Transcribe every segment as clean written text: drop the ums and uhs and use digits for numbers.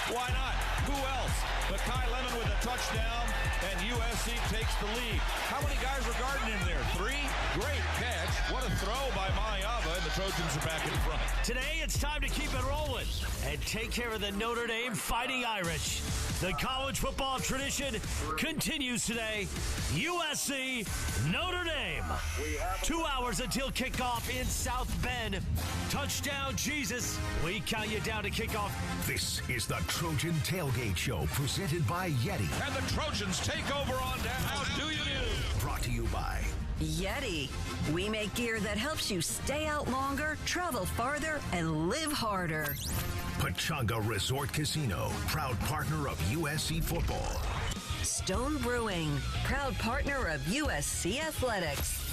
Why not? Who else? But Kai Lemon with a touchdown, and USC takes the lead. How many guys were guarding him there? 3? Great catch. What a throw by Mayava, and the Trojans are back in front. Today, it's time to keep it rolling and take care of the Notre Dame Fighting Irish. The college football tradition continues today. USC, Notre Dame. 2 hours until kickoff in South Bend. Touchdown, Jesus. We count you down to kickoff. This is the Trojan Tailgate Show, presented by YETI. And the Trojans take over on down. How do you do? Brought to you by YETI. We make gear that helps you stay out longer, travel farther, and live harder. Pechanga Resort Casino, proud partner of USC football. Stone Brewing, proud partner of USC Athletics.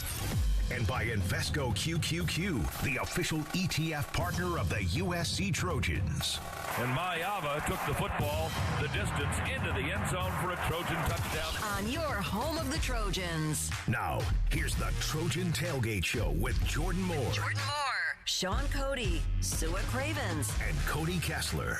And by Invesco QQQ, the official ETF partner of the USC Trojans. And Mayava took the football the distance into the end zone for a Trojan touchdown. On your home of the Trojans. Now, here's the Trojan Tailgate Show with Jordan Moore, Shaun Cody, Sua Cravens, and Cody Kessler.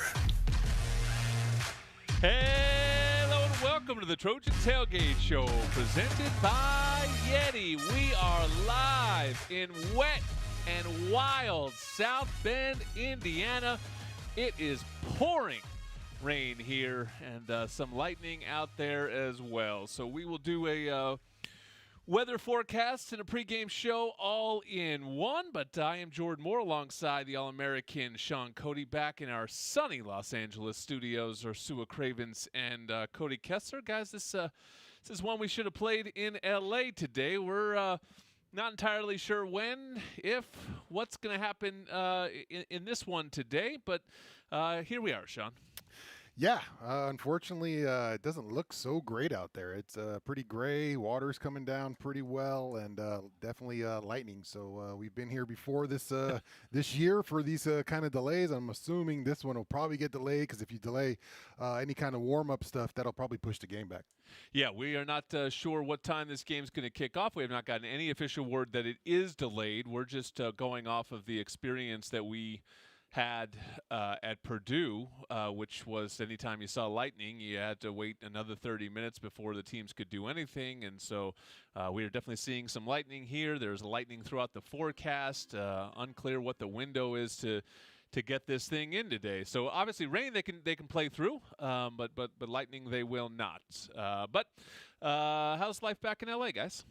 Hello and welcome to the Trojan Tailgate Show, presented by YETI. We are live in wet and wild South Bend, Indiana. It is pouring rain here and some lightning out there as well. So we will do a weather forecast and a pregame show all in one. But I am Jordan Moore alongside the All-American Shaun Cody, back in our sunny Los Angeles studios, or Sua Cravens and Cody Kessler. Guys, this is one we should have played in L.A. today. We're not entirely sure when, if, what's going to happen in this one today, but here we are, Shaun. Yeah, unfortunately, it doesn't look so great out there. It's pretty gray. Water's coming down pretty well, and definitely lightning. So we've been here before this this year for these kind of delays. I'm assuming this one will probably get delayed, because if you delay any kind of warm-up stuff, that'll probably push the game back. Yeah, we are not sure what time this game's going to kick off. We have not gotten any official word that it is delayed. We're just going off of the experience that we had at Purdue, which was anytime you saw lightning, you had to wait another 30 minutes before the teams could do anything. And so we are definitely seeing some lightning here. There's lightning throughout the forecast. Unclear what the window is to get this thing in today. So obviously rain they can play through, but lightning they will not. But how's life back in LA, guys?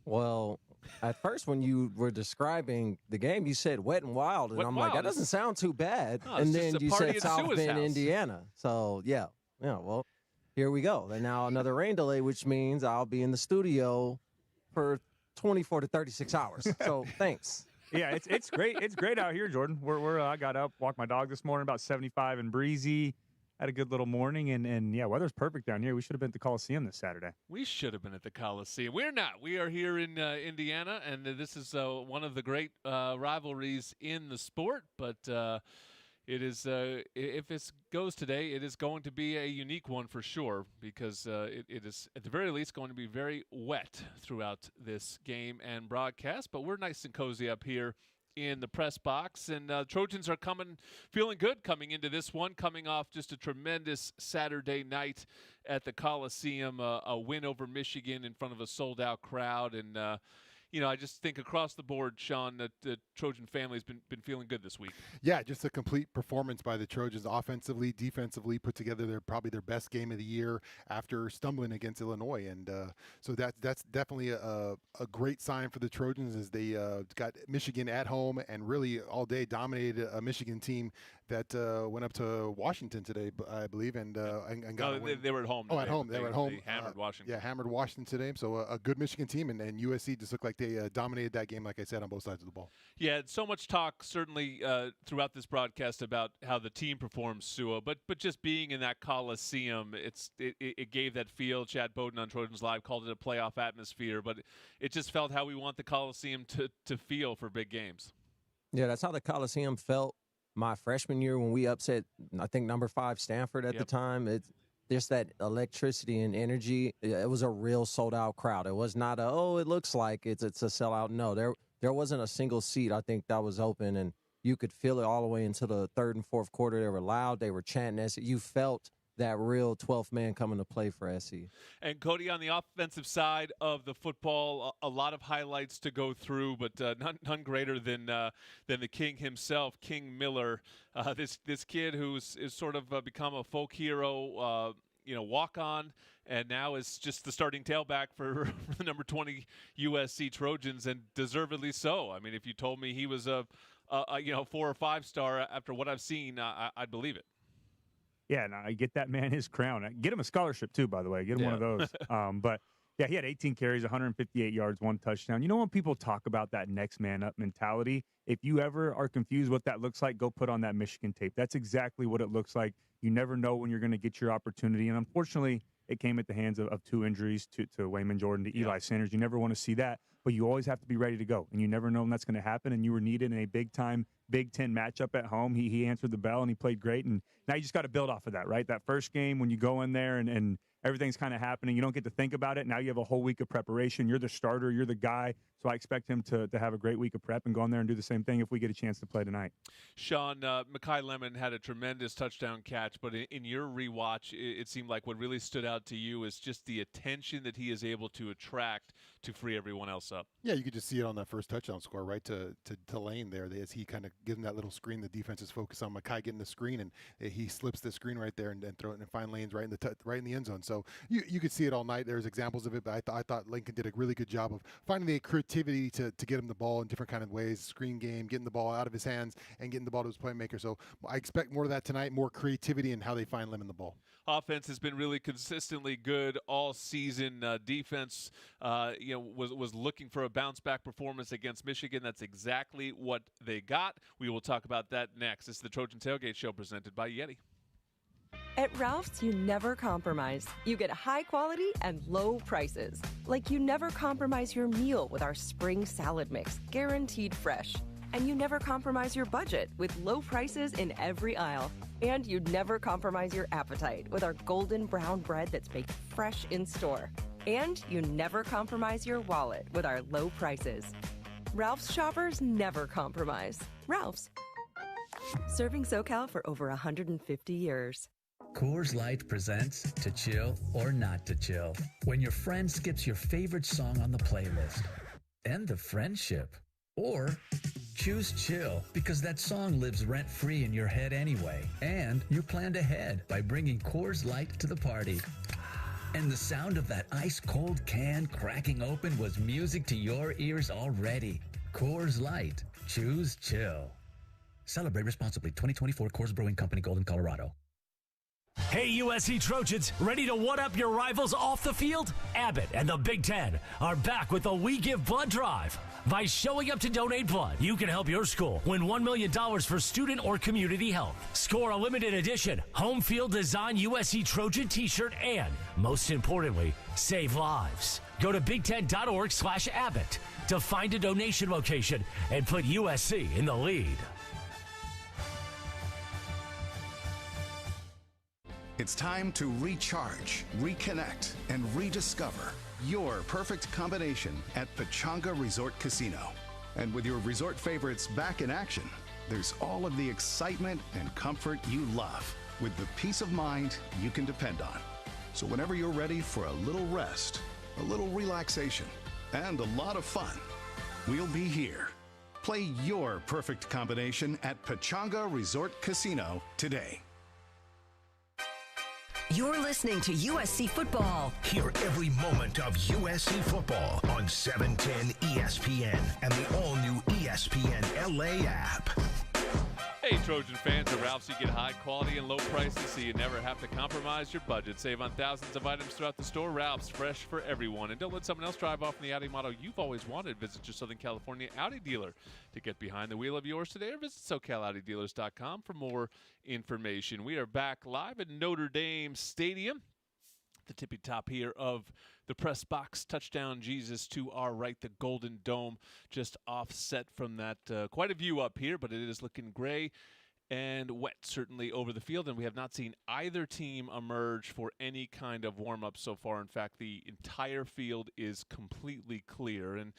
Well, at first when you were describing the game, you said wet and wild, and I'm like, that doesn't sound too bad. No, and then you said South Bend, house. Indiana. So yeah, well, here we go. And now another rain delay, which means I'll be in the studio for 24 to 36 hours. So thanks. Yeah, it's great. It's great out here, Jordan. I got up, walked my dog this morning, about 75 and breezy. Had a good little morning, and yeah, weather's perfect down here. We should have been at the Coliseum this Saturday. We should have been at the Coliseum. We're not. We are here in Indiana, and this is one of the great rivalries in the sport. But it is, if this goes today, it is going to be a unique one for sure, because it is at the very least going to be very wet throughout this game and broadcast. But we're nice and cozy up here in the press box, and Trojans are feeling good coming into this one, coming off just a tremendous Saturday night at the Coliseum, a win over Michigan in front of a sold-out crowd, and I just think across the board, Shaun, that the Trojan family's been feeling good this week. Yeah, just a complete performance by the Trojans, offensively, defensively, put together probably their best game of the year after stumbling against Illinois, and so that's definitely a great sign for the Trojans, as they got Michigan at home and really all day dominated a Michigan team that went up to Washington today, I believe, and got a win. They were at home. Oh, at home. They were at home. They hammered Washington. Yeah, hammered Washington today. So a good Michigan team, and USC just looked like they dominated that game, like I said, on both sides of the ball. Yeah, so much talk certainly throughout this broadcast about how the team performs, Sua, but just being in that Coliseum, it gave that feel. Chad Bowden on Trojans Live called it a playoff atmosphere, but it just felt how we want the Coliseum to feel for big games. Yeah, that's how the Coliseum felt my freshman year when we upset, I think, number 5 Stanford at the time. It's just that electricity and energy. It was a real sold-out crowd. It was not it looks like it's a sellout. No, there wasn't a single seat, I think, that was open. And You could feel it all the way into the third and fourth quarter. They were loud. They were chanting SC. You felt that real 12th man coming to play for SC. And Cody, on the offensive side of the football, a lot of highlights to go through, but none greater than the King himself, King Miller. This kid who's sort of become a folk hero, walk on, and now is just the starting tailback for the number 20 USC Trojans, and deservedly so. I mean, if you told me he was a 4 or 5 star after what I've seen, I'd believe it. Yeah, and I get that man his crown. Get him a scholarship too, by the way. Get him one of those. But yeah, he had 18 carries, 158 yards, 1 touchdown. You know, when people talk about that next man up mentality, if you ever are confused what that looks like, go put on that Michigan tape. That's exactly what it looks like. You never know when you're going to get your opportunity. And unfortunately, it came at the hands of 2 injuries to Wayman Jordan, to Eli Sanders. You never want to see that, but you always have to be ready to go. And you never know when that's going to happen. And you were needed in a big-time Big Ten matchup at home. He answered the bell, and he played great. And now you just got to build off of that, right? That first game when you go in there and everything's kind of happening, you don't get to think about it. Now you have a whole week of preparation. You're the starter. You're the guy. So I expect him to have a great week of prep and go in there and do the same thing if we get a chance to play tonight. Shaun, Mekhi Lemon had a tremendous touchdown catch, but in your rewatch, it seemed like what really stood out to you is just the attention that he is able to attract to free everyone else up. Yeah, you could just see it on that first touchdown score, right, to Lane there. As he kind of gives him that little screen, the defense is focused on Mekhi getting the screen, and he slips the screen right there and throw it and find Lane's right in the end zone. So you could see it all night. There's examples of it, but I thought Lincoln did a really good job of finding the creativity to get him the ball in different kind of ways, screen game, getting the ball out of his hands and getting the ball to his playmaker. So I expect more of that tonight, more creativity in how they find Lemon the ball. Offense has been really consistently good all season. Defense, was looking for a bounce-back performance against Michigan. That's exactly what they got. We will talk about that next. This is the Trojan Tailgate Show presented by YETI. At Ralph's, you never compromise. You get high quality and low prices. Like you never compromise your meal with our spring salad mix, guaranteed fresh. And you never compromise your budget with low prices in every aisle. And you never compromise your appetite with our golden brown bread that's baked fresh in store. And you never compromise your wallet with our low prices. Ralph's shoppers never compromise. Ralph's. Serving SoCal for over 150 years. Coors Light presents To Chill or Not to Chill. When your friend skips your favorite song on the playlist. End the friendship. Or choose chill because that song lives rent-free in your head anyway. And you planned ahead by bringing Coors Light to the party. And the sound of that ice-cold can cracking open was music to your ears already. Coors Light. Choose chill. Celebrate responsibly. 2024 Coors Brewing Company, Golden, Colorado. Hey, USC Trojans, ready to one-up your rivals off the field? Abbott and the Big Ten are back with the We Give Blood Drive. By showing up to donate blood, you can help your school win $1 million for student or community health. Score a limited edition home field design USC Trojan t-shirt and, most importantly, save lives. Go to big10.org/Abbott to find a donation location and put USC in the lead. It's time to recharge, reconnect, and rediscover your perfect combination at Pechanga Resort Casino. And with your resort favorites back in action, there's all of the excitement and comfort you love with the peace of mind you can depend on. So whenever you're ready for a little rest, a little relaxation, and a lot of fun, we'll be here. Play your perfect combination at Pechanga Resort Casino today. You're listening to USC Football. Hear every moment of USC football on 710 ESPN and the all-new ESPNLA app. Hey, Trojan fans, at Ralph's you get high quality and low prices so you never have to compromise your budget. Save on thousands of items throughout the store. Ralph's, fresh for everyone. And don't let someone else drive off in the Audi model you've always wanted. Visit your Southern California Audi dealer to get behind the wheel of yours today, or visit SoCalAudiDealers.com for more information. We are back live at Notre Dame Stadium. The tippy top here of the press box. Touchdown Jesus to our right. The Golden Dome just offset from that. Quite a view up here, but it is looking gray and wet certainly over the field, and we have not seen either team emerge for any kind of warm-up so far. In fact, the entire field is completely clear, and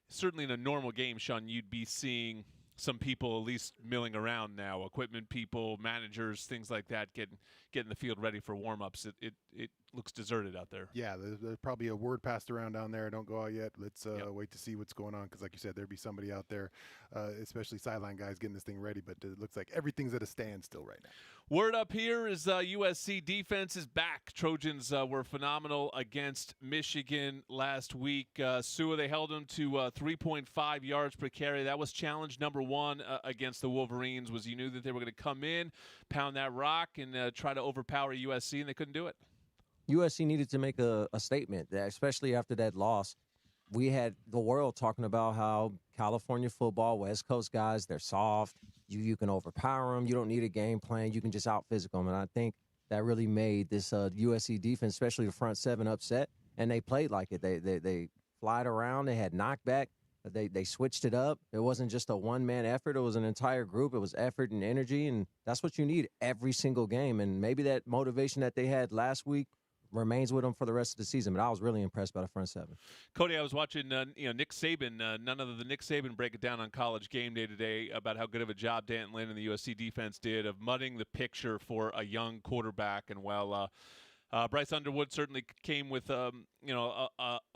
certainly in a normal game, Shaun, you'd be seeing some people at least milling around now, equipment people, managers, things like that, getting the field ready for warm-ups. It looks deserted out there. Yeah, there's probably a word passed around down there. Don't go out yet. Let's wait to see what's going on because, like you said, there'd be somebody out there, especially sideline guys, getting this thing ready. But it looks like everything's at a standstill right now. Word up here is USC defense is back. Trojans were phenomenal against Michigan last week. Sua, they held them to 3.5 yards per carry. That was challenge number one against the Wolverines, was you knew that they were going to come in, pound that rock, and try to overpower USC, and they couldn't do it. USC needed to make a statement, especially after that loss. We had the world talking about how California football, West Coast guys, they're soft. You can overpower them. You don't need a game plan. You can just out-physical them. And I think that really made this USC defense, especially the front seven, upset. And they played like it. They flied around. They had knockback. They switched it up. It wasn't just a one-man effort. It was an entire group. It was effort and energy, and that's what you need every single game. And maybe that motivation that they had last week remains with them for the rest of the season. But I was really impressed by the front seven. Cody, I was watching Nick Saban, none other than Nick Saban, break it down on College Game Day today about how good of a job Dan Lynn and the USC defense did of mudding the picture for a young quarterback. And while Bryce Underwood certainly came with a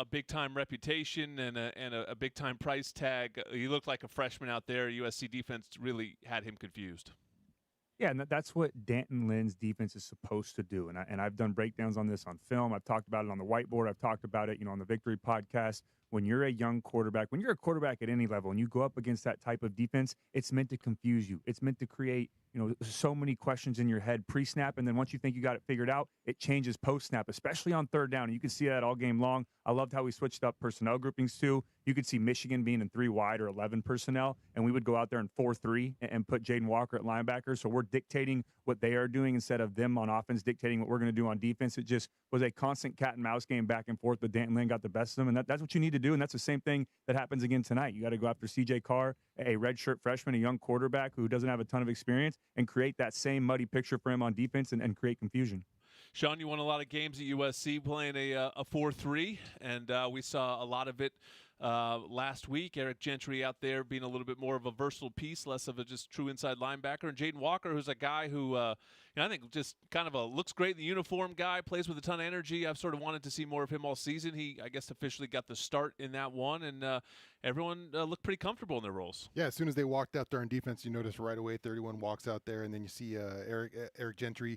big-time reputation and a big-time price tag, he looked like a freshman out there. USC defense really had him confused. Yeah, and that's what Danton Lynn's defense is supposed to do. And I've done breakdowns on this on film. I've talked about it on the whiteboard. I've talked about it, on the Victory podcast. When you're a young quarterback, when you're a quarterback at any level and you go up against that type of defense, it's meant to confuse you. It's meant to create, so many questions in your head pre-snap. And then once you think you got it figured out, it changes post-snap, especially on third down. And you can see that all game long. I loved how we switched up personnel groupings too. You could see Michigan being in 3 wide or 11 personnel, and we would go out there in 4-3 and put Jaden Walker at linebacker. So we're dictating what they are doing instead of them on offense dictating what we're going to do on defense. It just was a constant cat and mouse game back and forth, but Danton Lynn got the best of them, and that's what you need to do, and that's the same thing that happens again tonight. You got to go after C.J. Carr, a redshirt freshman, a young quarterback who doesn't have a ton of experience, and create that same muddy picture for him on defense and create confusion. Shaun, you won a lot of games at USC playing a 4-3, and we saw a lot of it last week. Eric Gentry out there being a little bit more of a versatile piece, less of a just true inside linebacker. And Jaden Walker, who's a guy who I think just kind of looks great in the uniform guy, plays with a ton of energy. I've sort of wanted to see more of him all season. He, I guess, officially got the start in that one, and everyone looked pretty comfortable in their roles. Yeah, as soon as they walked out there on defense, you notice right away 31 walks out there, and then you see Eric Gentry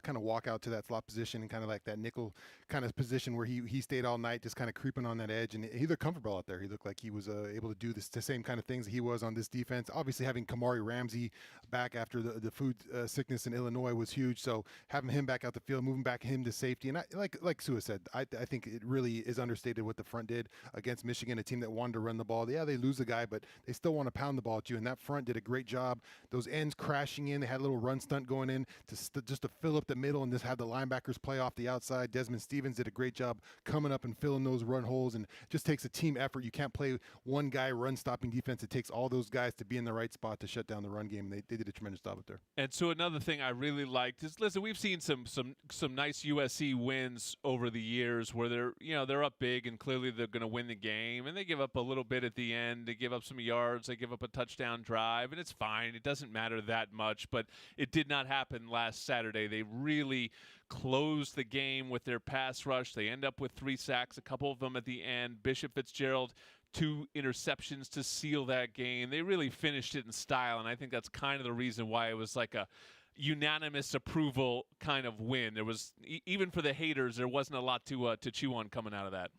kind of walk out to that slot position and kind of like that nickel kind of position where he stayed all night just kind of creeping on that edge, and he looked comfortable out there. He looked like he was able to do the same kind of things that he was on this defense. Obviously, having Kamari Ramsey back after the food sickness in Illinois was huge, so having him back out the field, moving back him to safety, and like Sua said, I think it really is understated what the front did against Michigan, a team that wanted to run the ball. Yeah, they lose a guy, but they still want to pound the ball at you, and that front did a great job. Those ends crashing in, they had a little run stunt going in just to fill up the middle and just have the linebackers play off the outside. Desmond Stevens did a great job coming up and filling those run holes, and just takes a team effort. You can't play one guy run stopping defense. It takes all those guys to be in the right spot to shut down the run game, and they did a tremendous job up there. And so another thing I really liked is, listen, we've seen some nice USC wins over the years where they're up big and clearly they're going to win the game, and they give up a little bit at the end. They give up some yards. They give up a touchdown drive, and it's fine. It doesn't matter that much, but it did not happen last Saturday. They really closed the game with their pass rush. They end up with 3 sacks, a couple of them at the end. Bishop Fitzgerald, 2 interceptions to seal that game. They really finished it in style, and I think that's kind of the reason why it was like a unanimous approval kind of win. There was, even for the haters, there wasn't a lot to chew on coming out of that.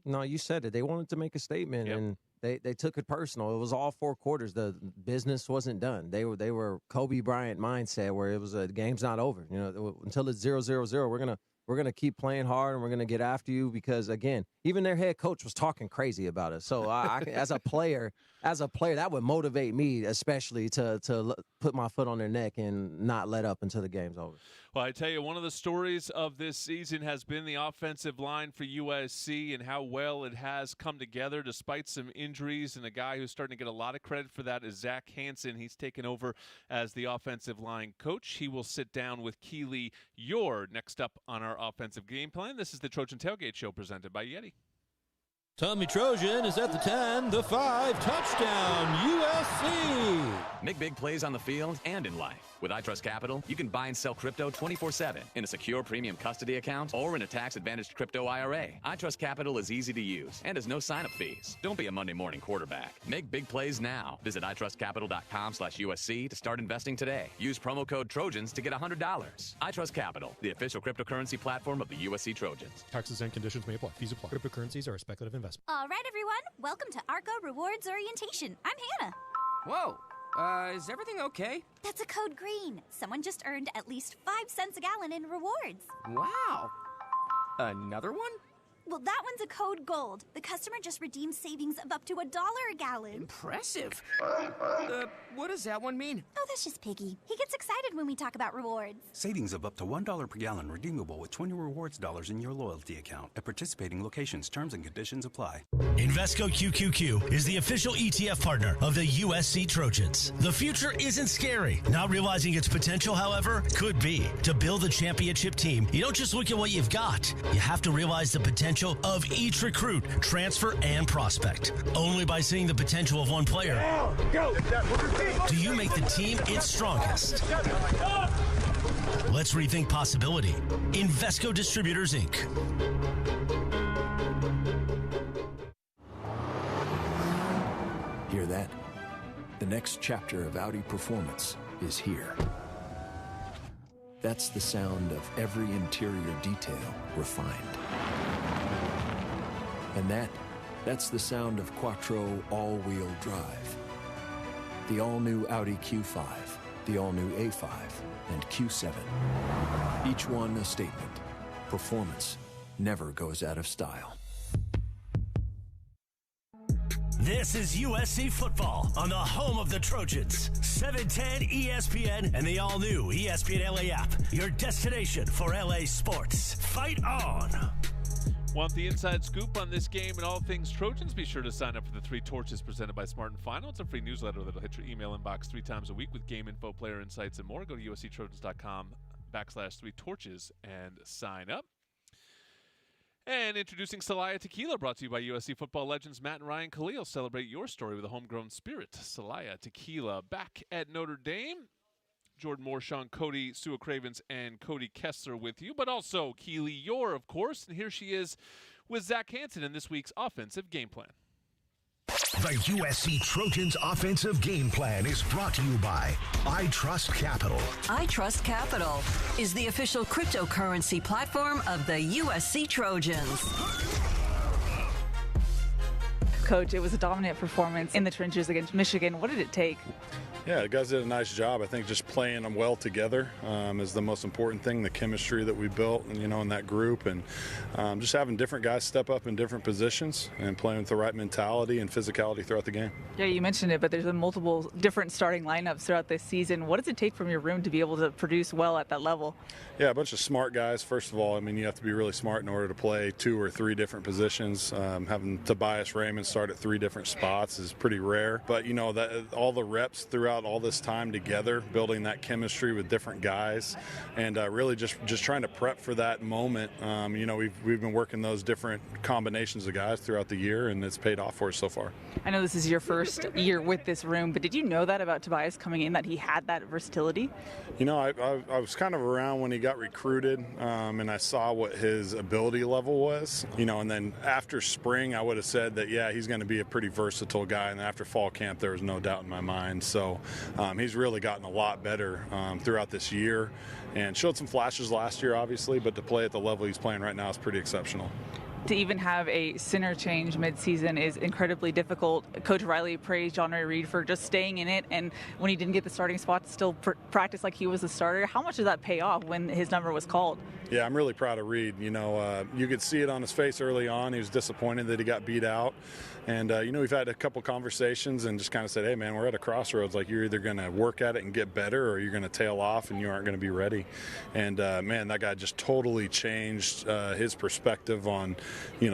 No, you said it. They wanted to make a statement, and they took it personal. It was all 4 quarters. The business wasn't done. They were Kobe Bryant mindset where it was the game's not over. Until it's 0-0-0, we're gonna keep playing hard, and we're gonna get after you because, again, even their head coach was talking crazy about us. So I as a player, that would motivate me, especially to put my foot on their neck and not let up until the game's over. Well, I tell you, one of the stories of this season has been the offensive line for USC and how well it has come together despite some injuries. And a guy who's starting to get a lot of credit for that is Zach Hansen. He's taken over as the offensive line coach. He will sit down with Keely Eure next up on our offensive game plan. This is the Trojan Tailgate Show presented by YETI. Tommy Trojan is at the 10, the 5, touchdown, USC! Make big plays on the field and in life. With iTrust Capital, you can buy and sell crypto 24/7 in a secure premium custody account or in a tax-advantaged crypto IRA. iTrust Capital is easy to use and has no sign-up fees. Don't be a Monday morning quarterback. Make big plays now. Visit itrustcapital.com/USC to start investing today. Use promo code Trojans to get $100. iTrust Capital, the official cryptocurrency platform of the USC Trojans. Taxes and conditions may apply. Fees apply. Cryptocurrencies are a speculative investment. All right, everyone. Welcome to Arco Rewards Orientation. I'm Hannah. Whoa. Is everything okay? That's a code green. Someone just earned at least 5 cents a gallon in rewards. Wow. Another one? Well, that one's a code gold. The customer just redeemed savings of up to $1 a gallon. Impressive. What does that one mean? Oh, that's just Piggy. He gets excited when we talk about rewards. Savings of up to $1 per gallon redeemable with 20 rewards dollars in your loyalty account. At participating locations, terms and conditions apply. Invesco QQQ is the official ETF partner of the USC Trojans. The future isn't scary. Not realizing its potential, however, could be. To build a championship team, you don't just look at what you've got. You have to realize the potential of each recruit, transfer, and prospect. Only by seeing the potential of one player do you make the team its strongest. Let's rethink possibility. Invesco Distributors, Inc. Hear that? The next chapter of Audi performance is here. That's the sound of every interior detail refined. And that's the sound of Quattro all-wheel drive. The all-new Audi Q5, the all-new A5, and Q7. Each one a statement. Performance never goes out of style. This is USC football on the home of the Trojans. 710 ESPN and the all-new ESPNLA app. Your destination for LA sports. Fight on! Want the inside scoop on this game and all things Trojans? Be sure to sign up for the 3 Torches presented by Smart & Final. It's a free newsletter that'll hit your email inbox 3 times a week with game info, player insights, and more. Go to usctrojans.com/3 Torches and sign up. And introducing Celaya Tequila, brought to you by USC football legends Matt and Ryan Khalil. Celebrate your story with a homegrown spirit. Celaya Tequila. Back at Notre Dame, Jordan Moore, Shaun Cody, Sua Cravens, and Cody Kessler with you, but also Keely Eure, of course. And here she is with Zach Hanson in this week's offensive game plan. The USC Trojans offensive game plan is brought to you by iTrust Capital. iTrust Capital is the official cryptocurrency platform of the USC Trojans. Coach, it was a dominant performance in the trenches against Michigan. What did it take? Yeah, the guys did a nice job. I think just playing them well together is the most important thing, the chemistry that we built, you know, in that group, and just having different guys step up in different positions and playing with the right mentality and physicality throughout the game. Yeah, you mentioned it, but there's been multiple different starting lineups throughout this season. What does it take from your room to be able to produce well at that level? Yeah, a bunch of smart guys. First of all, I mean, you have to be really smart in order to play 2 or 3 different positions. Having Tobias Raymond start at 3 different spots is pretty rare. But, you know, that all the reps throughout all this time together, building that chemistry with different guys, and really just trying to prep for that moment. You know, we've been working those different combinations of guys throughout the year, and it's paid off for us so far. I know this is your first year with this room, but did you know that about Tobias coming in, that he had that versatility? You know, I was kind of around when he got recruited, and I saw what his ability level was, you know, and then after spring, I would have said that, yeah, he's going to be a pretty versatile guy, and after fall camp, there was no doubt in my mind. So he's really gotten a lot better throughout this year and showed some flashes last year, obviously, but to play at the level he's playing right now is pretty exceptional. To even have a center change midseason is incredibly difficult. Coach Riley praised John Ray Reed for just staying in it, and when he didn't get the starting spot, still practice like he was a starter. How much did that pay off when his number was called? Yeah, I'm really proud of Reed. You know, you could see it on his face early on. He was disappointed that he got beat out. And, we've had a couple conversations and just kind of said, hey, man, we're at a crossroads. Like, you're either going to work at it and get better, or you're going to tail off and you aren't going to be ready. And, man, that guy just totally changed his perspective on,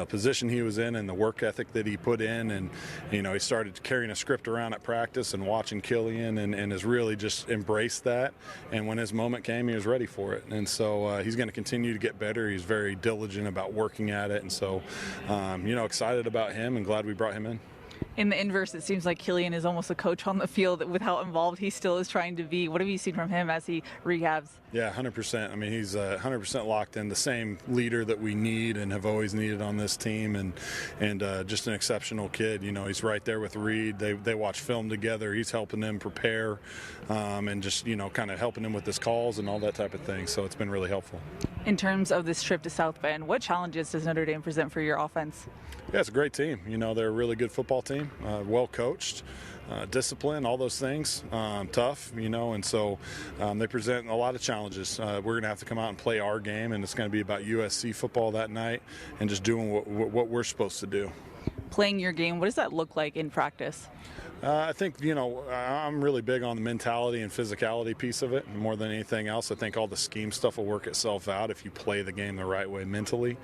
position he was in and the work ethic that he put in. And, he started carrying a script around at practice and watching Killian and has really just embraced that. And when his moment came, he was ready for it. And so he's going to continue to get better. He's very diligent about working at it. And so, excited about him and glad we brought him in. In the inverse, it seems like Killian is almost a coach on the field with how involved he still is trying to be. What have you seen from him as he rehabs? Yeah, 100%. I mean, he's 100% locked in, the same leader that we need and have always needed on this team, and just an exceptional kid. He's right there with Reed. They watch film together. He's helping them prepare and just, kind of helping them with his calls and all that type of thing. So it's been really helpful. In terms of this trip to South Bend, what challenges does Notre Dame present for your offense? Yeah, it's a great team. They're a really good football team, well coached, disciplined, all those things, tough, and so they present a lot of challenges. We're going to have to come out and play our game, and it's going to be about USC football that night and just doing what we're supposed to do. Playing your game, what does that look like in practice? I think, I'm really big on the mentality and physicality piece of it more than anything else. I think all the scheme stuff will work itself out if you play the game the right way mentally.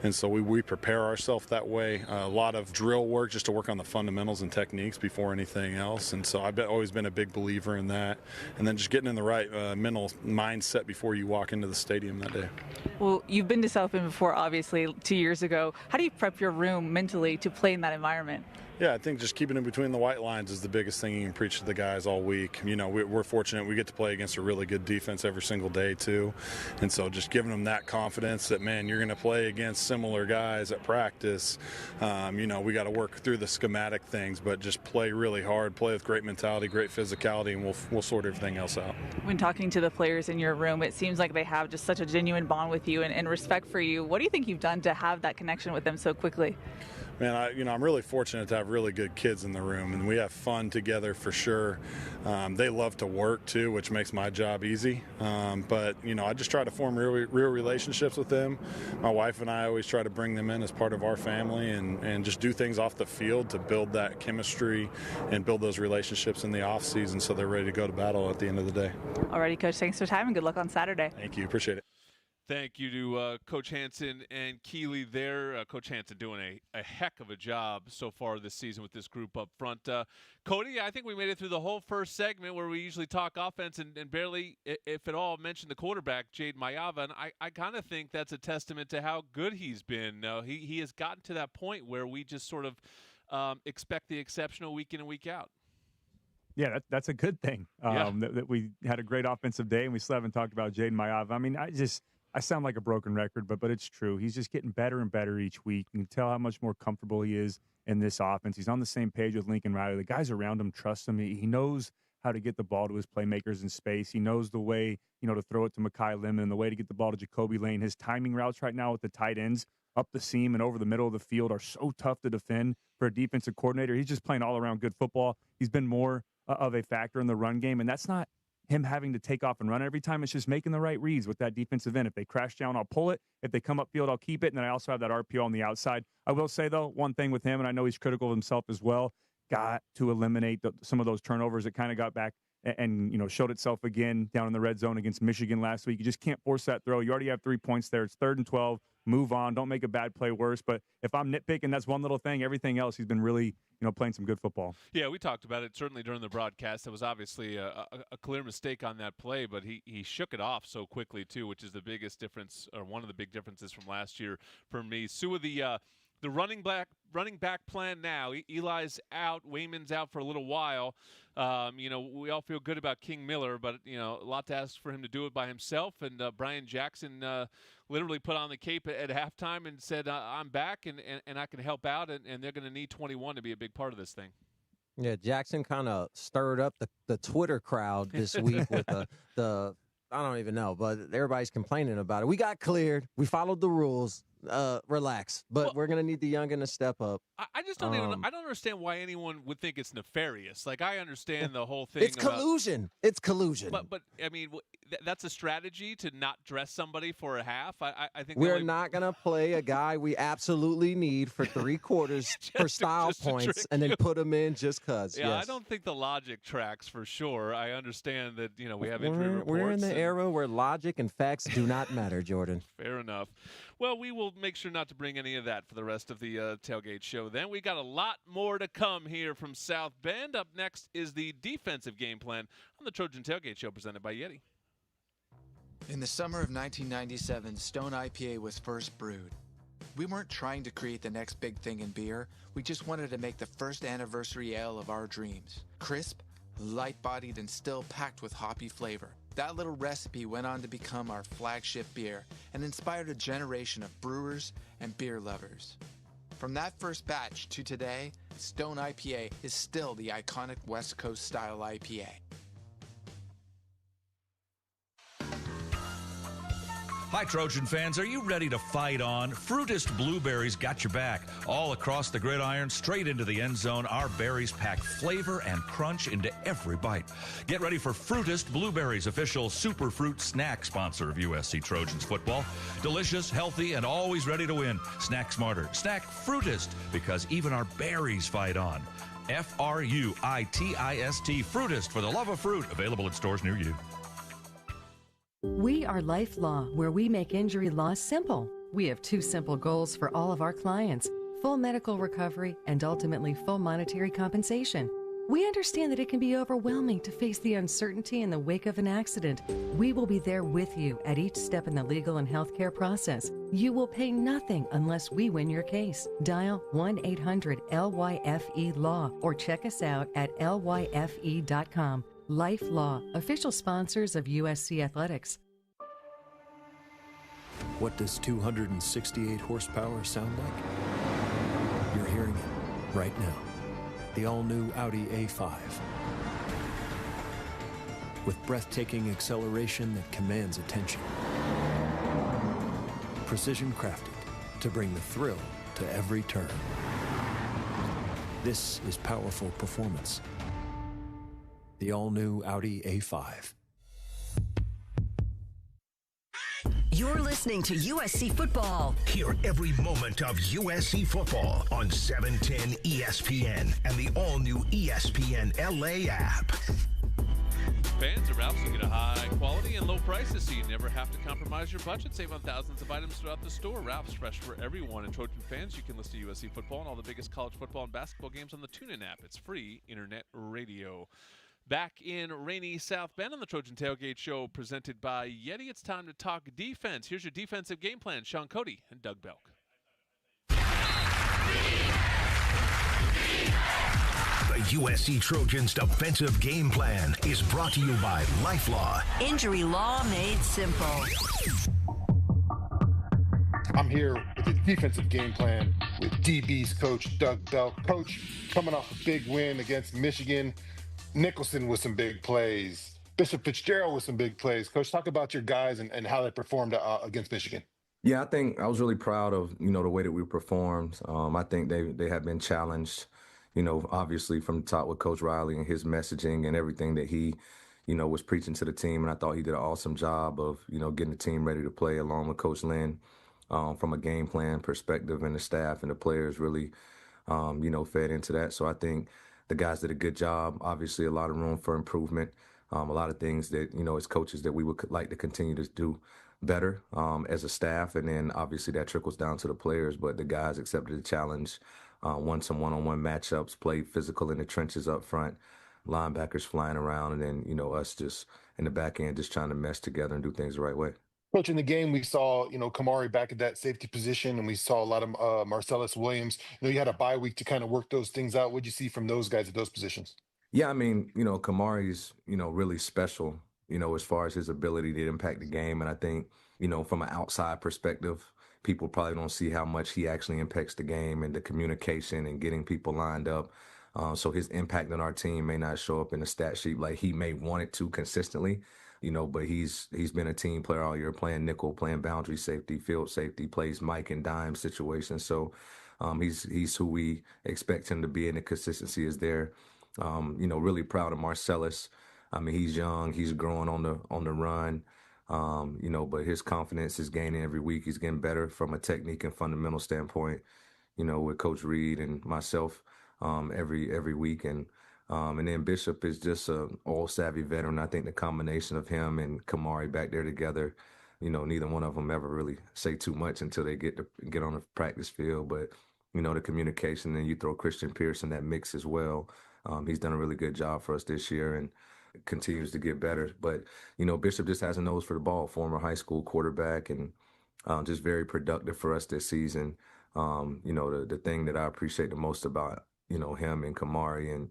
And so we prepare ourselves that way. A lot of drill work just to work on the fundamentals and techniques before anything else. And so I've always been a big believer in that. And then just getting in the right mental mindset before you walk into the stadium that day. Well, you've been to South Bend before, obviously, 2 years ago. How do you prep your room mentally to play in that environment? Yeah, I think just keeping it between the white lines is the biggest thing you can preach to the guys all week. We're fortunate we get to play against a really good defense every single day, too. And so just giving them that confidence that, man, you're going to play against similar guys at practice. We got to work through the schematic things, but just play really hard, play with great mentality, great physicality, and we'll sort everything else out. When talking to the players in your room, it seems like they have just such a genuine bond with you and respect for you. What do you think you've done to have that connection with them so quickly? Man, I'm really fortunate to have really good kids in the room, and we have fun together for sure. They love to work too, which makes my job easy. But I just try to form real relationships with them. My wife and I always try to bring them in as part of our family, and just do things off the field to build that chemistry and build those relationships in the off season, so they're ready to go to battle at the end of the day. Alrighty, Coach. Thanks for your time, and good luck on Saturday. Thank you. Appreciate it. Thank you to Coach Hansen and Keely there. Coach Hansen doing a heck of a job so far this season with this group up front. Cody, I think we made it through the whole first segment where we usually talk offense and barely, if at all, mention the quarterback, Jade Mayava. And I kind of think that's a testament to how good he's been. He has gotten to that point where we just sort of expect the exceptional week in and week out. Yeah, that's a good thing. That we had a great offensive day, and we still haven't talked about Jaden Mayava. I mean, I sound like a broken record, but it's true. He's just getting better and better each week. You can tell how much more comfortable he is in this offense. He's on the same page with Lincoln Riley. The guys around him trust him. He knows how to get the ball to his playmakers in space. He knows the way, to throw it to Mekhi Lemon and the way to get the ball to Jacoby Lane. His timing routes right now with the tight ends up the seam and over the middle of the field are so tough to defend for a defensive coordinator. He's just playing all-around good football. He's been more of a factor in the run game, and that's not him having to take off and run every time. It's just making the right reads with that defensive end. If they crash down, I'll pull it. If they come upfield, I'll keep it. And then I also have that RPO on the outside. I will say, though, one thing with him, and I know he's critical of himself as well, got to eliminate some of those turnovers that kind of got back and showed itself again down in the red zone against Michigan last week. You just can't force that throw. You already have 3 points there. It's 3rd and 12. Move on. Don't make a bad play worse. But if I'm nitpicking, that's one little thing. Everything else, he's been really, playing some good football. Yeah, we talked about it certainly during the broadcast. It was obviously a clear mistake on that play, but he shook it off so quickly too, which is the biggest difference, or one of the big differences from last year for me. Sue, the running back plan now. Eli's out, Wayman's out for a little while. We all feel good about King Miller, but a lot to ask for him to do it by himself. And Brian Jackson literally put on the cape at halftime and said, "I'm back and I can help out." And they're going to need 21 to be a big part of this thing. Yeah, Jackson kind of stirred up the Twitter crowd this week with the I don't even know, but everybody's complaining about it. We got cleared. We followed the rules. relax. But we're gonna need the youngin to step up. I just don't I don't understand why anyone would think it's nefarious. Like, I understand the whole thing. It's collusion. It's collusion. But I mean, that's a strategy to not dress somebody for a half. I think we're not gonna play a guy we absolutely need for 3 quarters for style points, and then put him in just cause. Yeah, yes. I don't think the logic tracks for sure. I understand that we have injury reports. We're in the era where logic and facts do not matter, Jordan. Fair enough. Well, we will make sure not to bring any of that for the rest of the tailgate show. Then we got a lot more to come here from South Bend. Up next is the defensive game plan on the Trojan Tailgate Show presented by YETI. In the summer of 1997, Stone IPA was first brewed. We weren't trying to create the next big thing in beer. We just wanted to make the first anniversary ale of our dreams. Crisp, light-bodied, and still packed with hoppy flavor. That little recipe went on to become our flagship beer and inspired a generation of brewers and beer lovers. From that first batch to today, Stone IPA is still the iconic West Coast style IPA. Hi, Trojan fans. Are you ready to fight on? Fruitist Blueberries got your back. All across the gridiron, straight into the end zone, our berries pack flavor and crunch into every bite. Get ready for Fruitist Blueberries, official superfruit snack sponsor of USC Trojans football. Delicious, healthy, and always ready to win. Snack smarter. Snack Fruitist, because even our berries fight on. Fruitist, Fruitist, for the love of fruit. Available in stores near you. We are Life Law, where we make injury law simple. We have 2 simple goals for all of our clients: full medical recovery and ultimately full monetary compensation. We understand that it can be overwhelming to face the uncertainty in the wake of an accident. We will be there with you at each step in the legal and healthcare process. You will pay nothing unless we win your case. Dial 1-800-LYFE-LAW or check us out at lyfe.com. Life Law, official sponsors of USC Athletics. What does 268 horsepower sound like? You're hearing it right now. The all-new Audi A5. With breathtaking acceleration that commands attention. Precision crafted to bring the thrill to every turn. This is powerful performance. The all-new Audi A5. You're listening to USC Football. Hear every moment of USC football on 710 ESPN and the all-new ESPNLA app. Fans of Ralph's will get a high quality and low prices, so you never have to compromise your budget. Save on thousands of items throughout the store. Ralph's, fresh for everyone. And Trojan fans, you can listen to USC Football and all the biggest college football and basketball games on the TuneIn app. It's free internet radio. Back in rainy South Bend on the Trojan Tailgate Show presented by YETI, it's time to talk defense. Here's your defensive game plan, Shaun Cody and Doug Bel. The USC Trojans defensive game plan is brought to you by LifeLaw. Injury law made simple. I'm here with the defensive game plan with DB's coach, Doug Bel. Coach, coming off a big win against Michigan, Nicholson with some big plays, Bishop Fitzgerald with some big plays. Coach, talk about your guys and how they performed against Michigan. Yeah, I think I was really proud of, the way that we performed. I think they have been challenged, obviously from the top with Coach Riley and his messaging and everything that he, was preaching to the team. And I thought he did an awesome job of, getting the team ready to play along with Coach Lynn from a game plan perspective, and the staff and the players really, fed into that. So I think the guys did a good job. Obviously, a lot of room for improvement. A lot of things that, as coaches that we would like to continue to do better as a staff. And then obviously that trickles down to the players. But the guys accepted the challenge, won some one-on-one matchups, played physical in the trenches up front, linebackers flying around, and then, us just in the back end just trying to mesh together and do things the right way. Coach, in the game, we saw, Kamari back at that safety position, and we saw a lot of Marcellus Williams. You had a bye week to kind of work those things out. What did you see from those guys at those positions? Yeah, I mean, Kamari's, really special, as far as his ability to impact the game. And I think, from an outside perspective, people probably don't see how much he actually impacts the game and the communication and getting people lined up. So his impact on our team may not show up in the stat sheet like he may want it to consistently. but he's been a team player all year, playing nickel, playing boundary safety, field safety, plays Mike and dime situations. So he's who we expect him to be, and the consistency is there. Really proud of Marcellus. I mean, he's young, he's growing on the run. But his confidence is gaining every week. He's getting better from a technique and fundamental standpoint, with Coach Reed and myself every week. And then Bishop is just an all-savvy veteran. I think the combination of him and Kamari back there together, neither one of them ever really say too much until they get on the practice field. But, the communication, and you throw Christian Pierce in that mix as well. He's done a really good job for us this year and continues to get better. But, Bishop just has a nose for the ball, former high school quarterback, and just very productive for us this season. The thing that I appreciate the most about, him and Kamari and,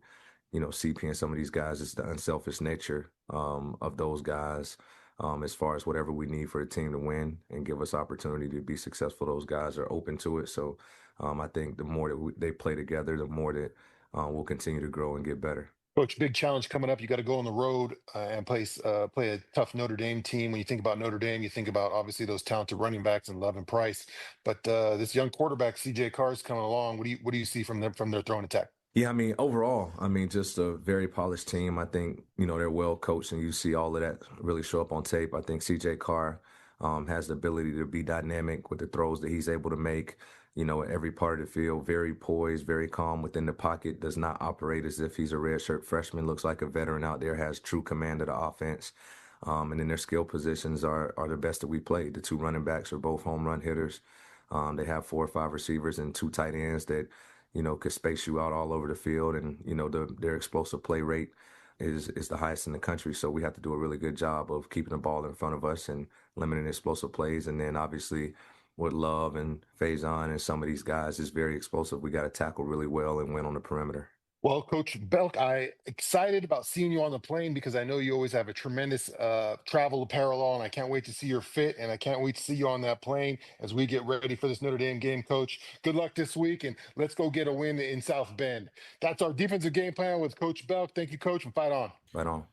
CP and some of these guys is the unselfish nature of those guys as far as whatever we need for the team to win and give us opportunity to be successful. Those guys are open to it. So I think the more that they play together, the more that we'll continue to grow and get better. Coach, big challenge coming up. You got to go on the road and play a tough Notre Dame team. When you think about Notre Dame, you think about obviously those talented running backs and Love and Price. But this young quarterback, CJ Carr, is coming along. What do you see from their throwing attack? Yeah, overall, just a very polished team. I think, they're well coached, and you see all of that really show up on tape. I think CJ Carr has the ability to be dynamic with the throws that he's able to make. At every part of the field, very poised, very calm within the pocket, does not operate as if he's a redshirt freshman, looks like a veteran out there, has true command of the offense. And then their skill positions are the best that we played. The two running backs are both home run hitters. They have 4 or 5 receivers and 2 tight ends that, could space you out all over the field. And, their explosive play rate is the highest in the country. So we have to do a really good job of keeping the ball in front of us and limiting explosive plays. And then obviously, with Love and Faison and some of these guys, is very explosive. We got to tackle really well and win on the perimeter. Well, Coach Belk, I'm excited about seeing you on the plane because I know you always have a tremendous travel apparel on. I can't wait to see your fit, and I can't wait to see you on that plane as we get ready for this Notre Dame game, Coach. Good luck this week, and let's go get a win in South Bend. That's our defensive game plan with Coach Belk. Thank you, Coach, and fight on. Fight on.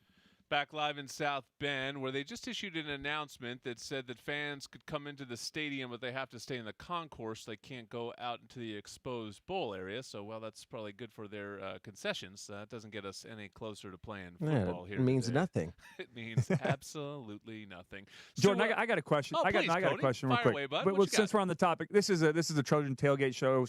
Back live in South Bend, where they just issued an announcement that said that fans could come into the stadium, but they have to stay in the concourse. They can't go out into the exposed bowl area. So, that's probably good for their concessions. That doesn't get us any closer to playing football here. It means today. Nothing. It means absolutely nothing. Jordan, I got a question. Oh, I got a question real quick. Away, bud. But since we're on the topic, this is a Trojan Tailgate Show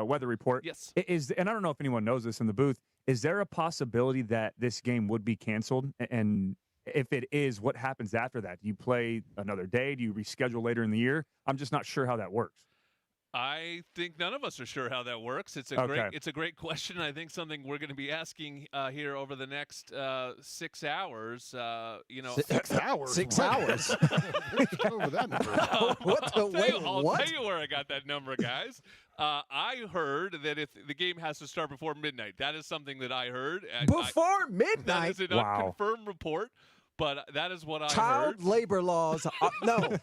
/ weather report. Yes. And I don't know if anyone knows this in the booth. Is there a possibility that this game would be canceled? And if it is, what happens after that? Do you play another day? Do you reschedule later in the year? I'm just not sure how that works. I think none of us are sure how that works. It's a great question. I think something we're going to be asking here over the next 6 hours. 6 hours. 6 hours. Over that number. I'll tell you where I got that number, guys. I heard that if the game has to start before midnight. That is something that I heard. Before midnight? That is an unconfirmed report, but that is what I heard. Child labor laws. No.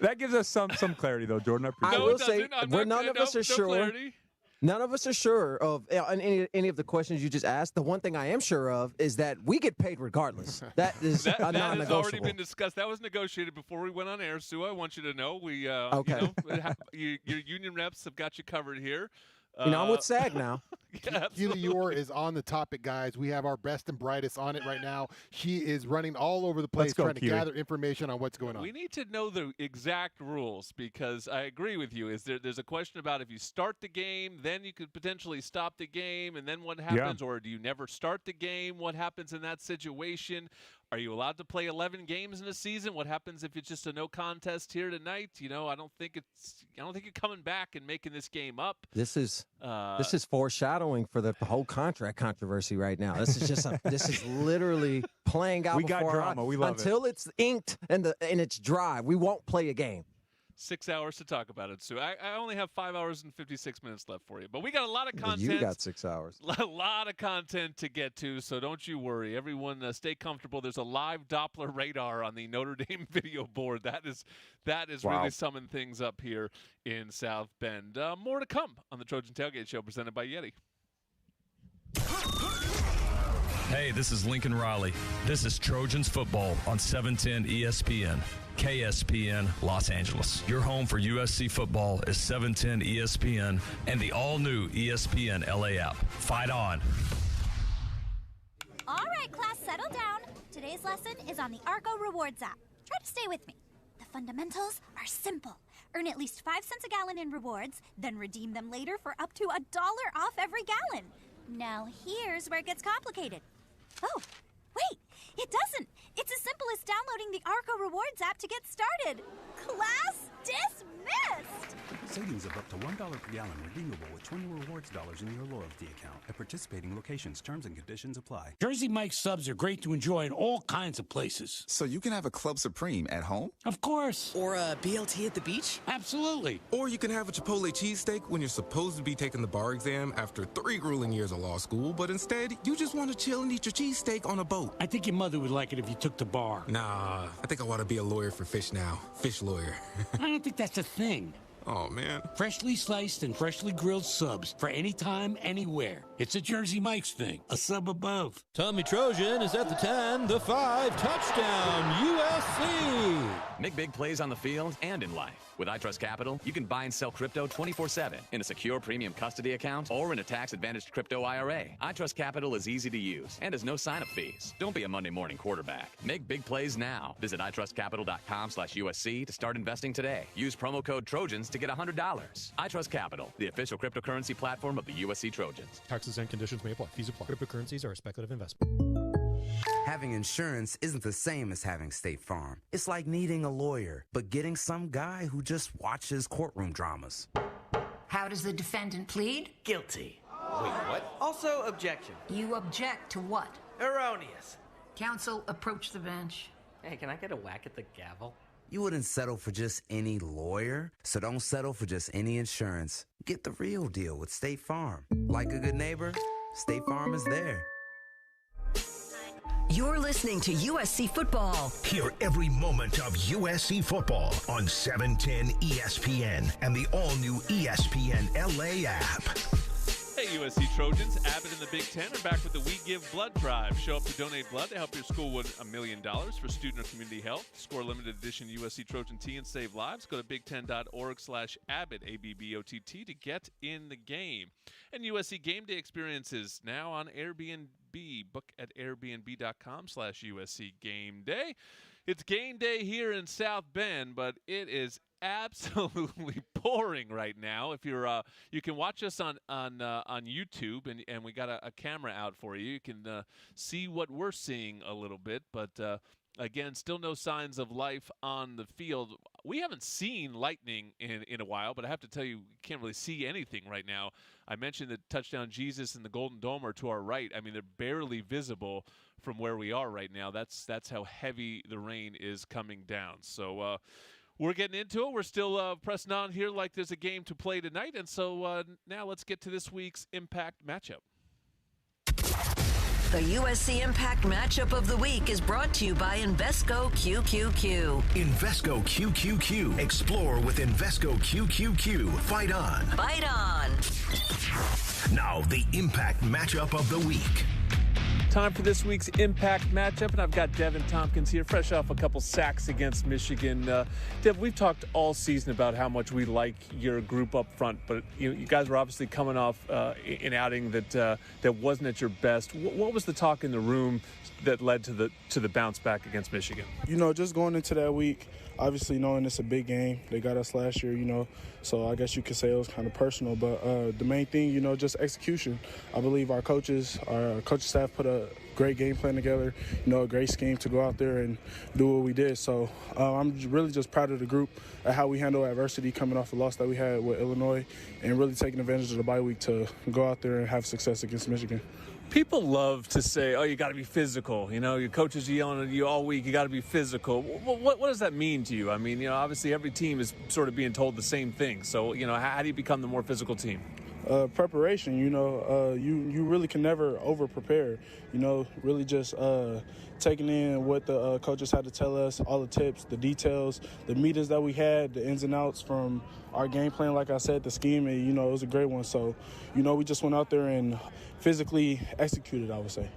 That gives us some clarity, though, Jordan. I will say, none of us are sure. Clarity. None of us are sure of any of the questions you just asked. The one thing I am sure of is that we get paid regardless. That is that non-negotiable. has already been discussed. That was negotiated before we went on air, Sue. I want you to know your union reps have got you covered here. I'm with SAG now. Keely Eure is on the topic, guys. We have our best and brightest on it right now. She is running all over the place trying to gather information on what's going on. We need to know the exact rules because I agree with you. There's a question about if you start the game, then you could potentially stop the game, and then what happens? Yeah. Or do you never start the game? What happens in that situation? Are you allowed to play 11 games in a season? What happens if it's just a no contest here tonight? I don't think you're coming back and making this game up. This is foreshadowing for the whole contract controversy right now. This is literally playing out. We got drama. We love until it's inked and it's dry. We won't play a game. 6 hours to talk about it, Sue. I only have 5 hours and 56 minutes left for you, but we got a lot of content. You got 6 hours. A lot of content to get to, so don't you worry. Everyone, stay comfortable. There's a live Doppler radar on the Notre Dame video board. That is really summing things up here in South Bend. More to come on the Trojan Tailgate Show presented by YETI. Hey, this is Lincoln Riley. This is Trojans football on 710 ESPN. KSPN Los Angeles. Your home for USC football is 710 ESPN and the all-new ESPNLA app. Fight on. All right, class, settle down. Today's lesson is on the Arco Rewards app. Try to stay with me. The fundamentals are simple. Earn at least 5 cents a gallon in rewards, then redeem them later for up to $1 off every gallon. Now here's where it gets complicated. Oh, wait, it doesn't. It's as simple as downloading the Arco Rewards app to get started. Class dismissed! Savings of up to $1 per gallon redeemable with 20 rewards dollars in your loyalty account. At participating locations, terms and conditions apply. Jersey Mike's subs are great to enjoy in all kinds of places. So you can have a Club Supreme at home? Of course. Or a BLT at the beach? Absolutely. Or you can have a Chipotle cheesesteak when you're supposed to be taking the bar exam after 3 grueling years of law school, but instead, you just want to chill and eat your cheesesteak on a boat. I think your mother would like it if you took the bar. Nah, I think I want to be a lawyer for fish now. Fish lawyer. I don't think that's a thing. Oh, man. Freshly sliced and freshly grilled subs for any time, anywhere. It's a Jersey Mike's thing. A sub above. Tommy Trojan is at the 10, the 5, touchdown, USC. Make big plays on the field and in life. With iTrust Capital, you can buy and sell crypto 24/7 in a secure premium custody account or in a tax-advantaged crypto IRA. iTrust Capital is easy to use and has no sign-up fees. Don't be a Monday morning quarterback. Make big plays now. Visit itrustcapital.com/USC to start investing today. Use promo code Trojans to get $100. iTrust Capital, the official cryptocurrency platform of the USC Trojans. Taxes and conditions may apply. Fees apply. Cryptocurrencies are a speculative investment. Having insurance isn't the same as having State Farm. It's like needing a lawyer, but getting some guy who just watches courtroom dramas. How does the defendant plead? Guilty. Wait, what? Also, objection. You object to what? Erroneous. Counsel, approach the bench. Hey, can I get a whack at the gavel? You wouldn't settle for just any lawyer, so don't settle for just any insurance. Get the real deal with State Farm. Like a good neighbor, State Farm is there. You're listening to USC football. Hear every moment of USC football on 710 ESPN and the all-new ESPNLA app. Hey, USC Trojans, Abbott and the Big Ten are back with the We Give Blood Drive. Show up to donate blood to help your school win $1 million for student or community health. Score limited edition USC Trojan Tea and save lives. Go to big10.org/Abbott, ABBOTT, to get in the game. And USC Game Day experiences now on Airbnb. Book at airbnb.com/USC Game Day. It's game day here in South Bend, but it is absolutely pouring right now. If you're, you can watch us on YouTube, and we got a camera out for you. You can see what we're seeing a little bit, but again, still no signs of life on the field. We haven't seen lightning in a while, but I have to tell you, you can't really see anything right now. I mentioned that Touchdown Jesus and the Golden Dome are to our right. I mean, they're barely visible from where we are right now. That's how heavy the rain is coming down. So we're getting into it. We're still pressing on here like there's a game to play tonight. And so now let's get to this week's Impact matchup. The USC Impact matchup of the week is brought to you by Invesco QQQ. Invesco QQQ. Explore with Invesco QQQ. Fight on. Fight on. Now, the Impact matchup of the week. Time for this week's Impact matchup, and I've got Devin Tompkins here, fresh off a couple sacks against Michigan. Dev, we've talked all season about how much we like your group up front, but you guys were obviously coming off an outing that wasn't at your best. What was the talk in the room that led to the bounce back against Michigan? Just going into that week, obviously knowing it's a big game. They got us last year, so I guess you could say it was kind of personal. But the main thing, just execution. I believe our coaching staff put a great game plan together, a great scheme to go out there and do what we did. So I'm really just proud of the group at how we handle adversity coming off the loss that we had with Illinois and really taking advantage of the bye week to go out there and have success against Michigan. People love to say, oh, you got to be physical. Your coaches are yelling at you all week. You got to be physical. What does that mean to you? I mean, obviously every team is sort of being told the same thing. So, how do you become the more physical team? Preparation, you really can never over-prepare, really just taking in what the coaches had to tell us, all the tips, the details, the meetings that we had, the ins and outs from our game plan, like I said, the scheme, and, it was a great one. So, we just went out there and physically executed, I would say.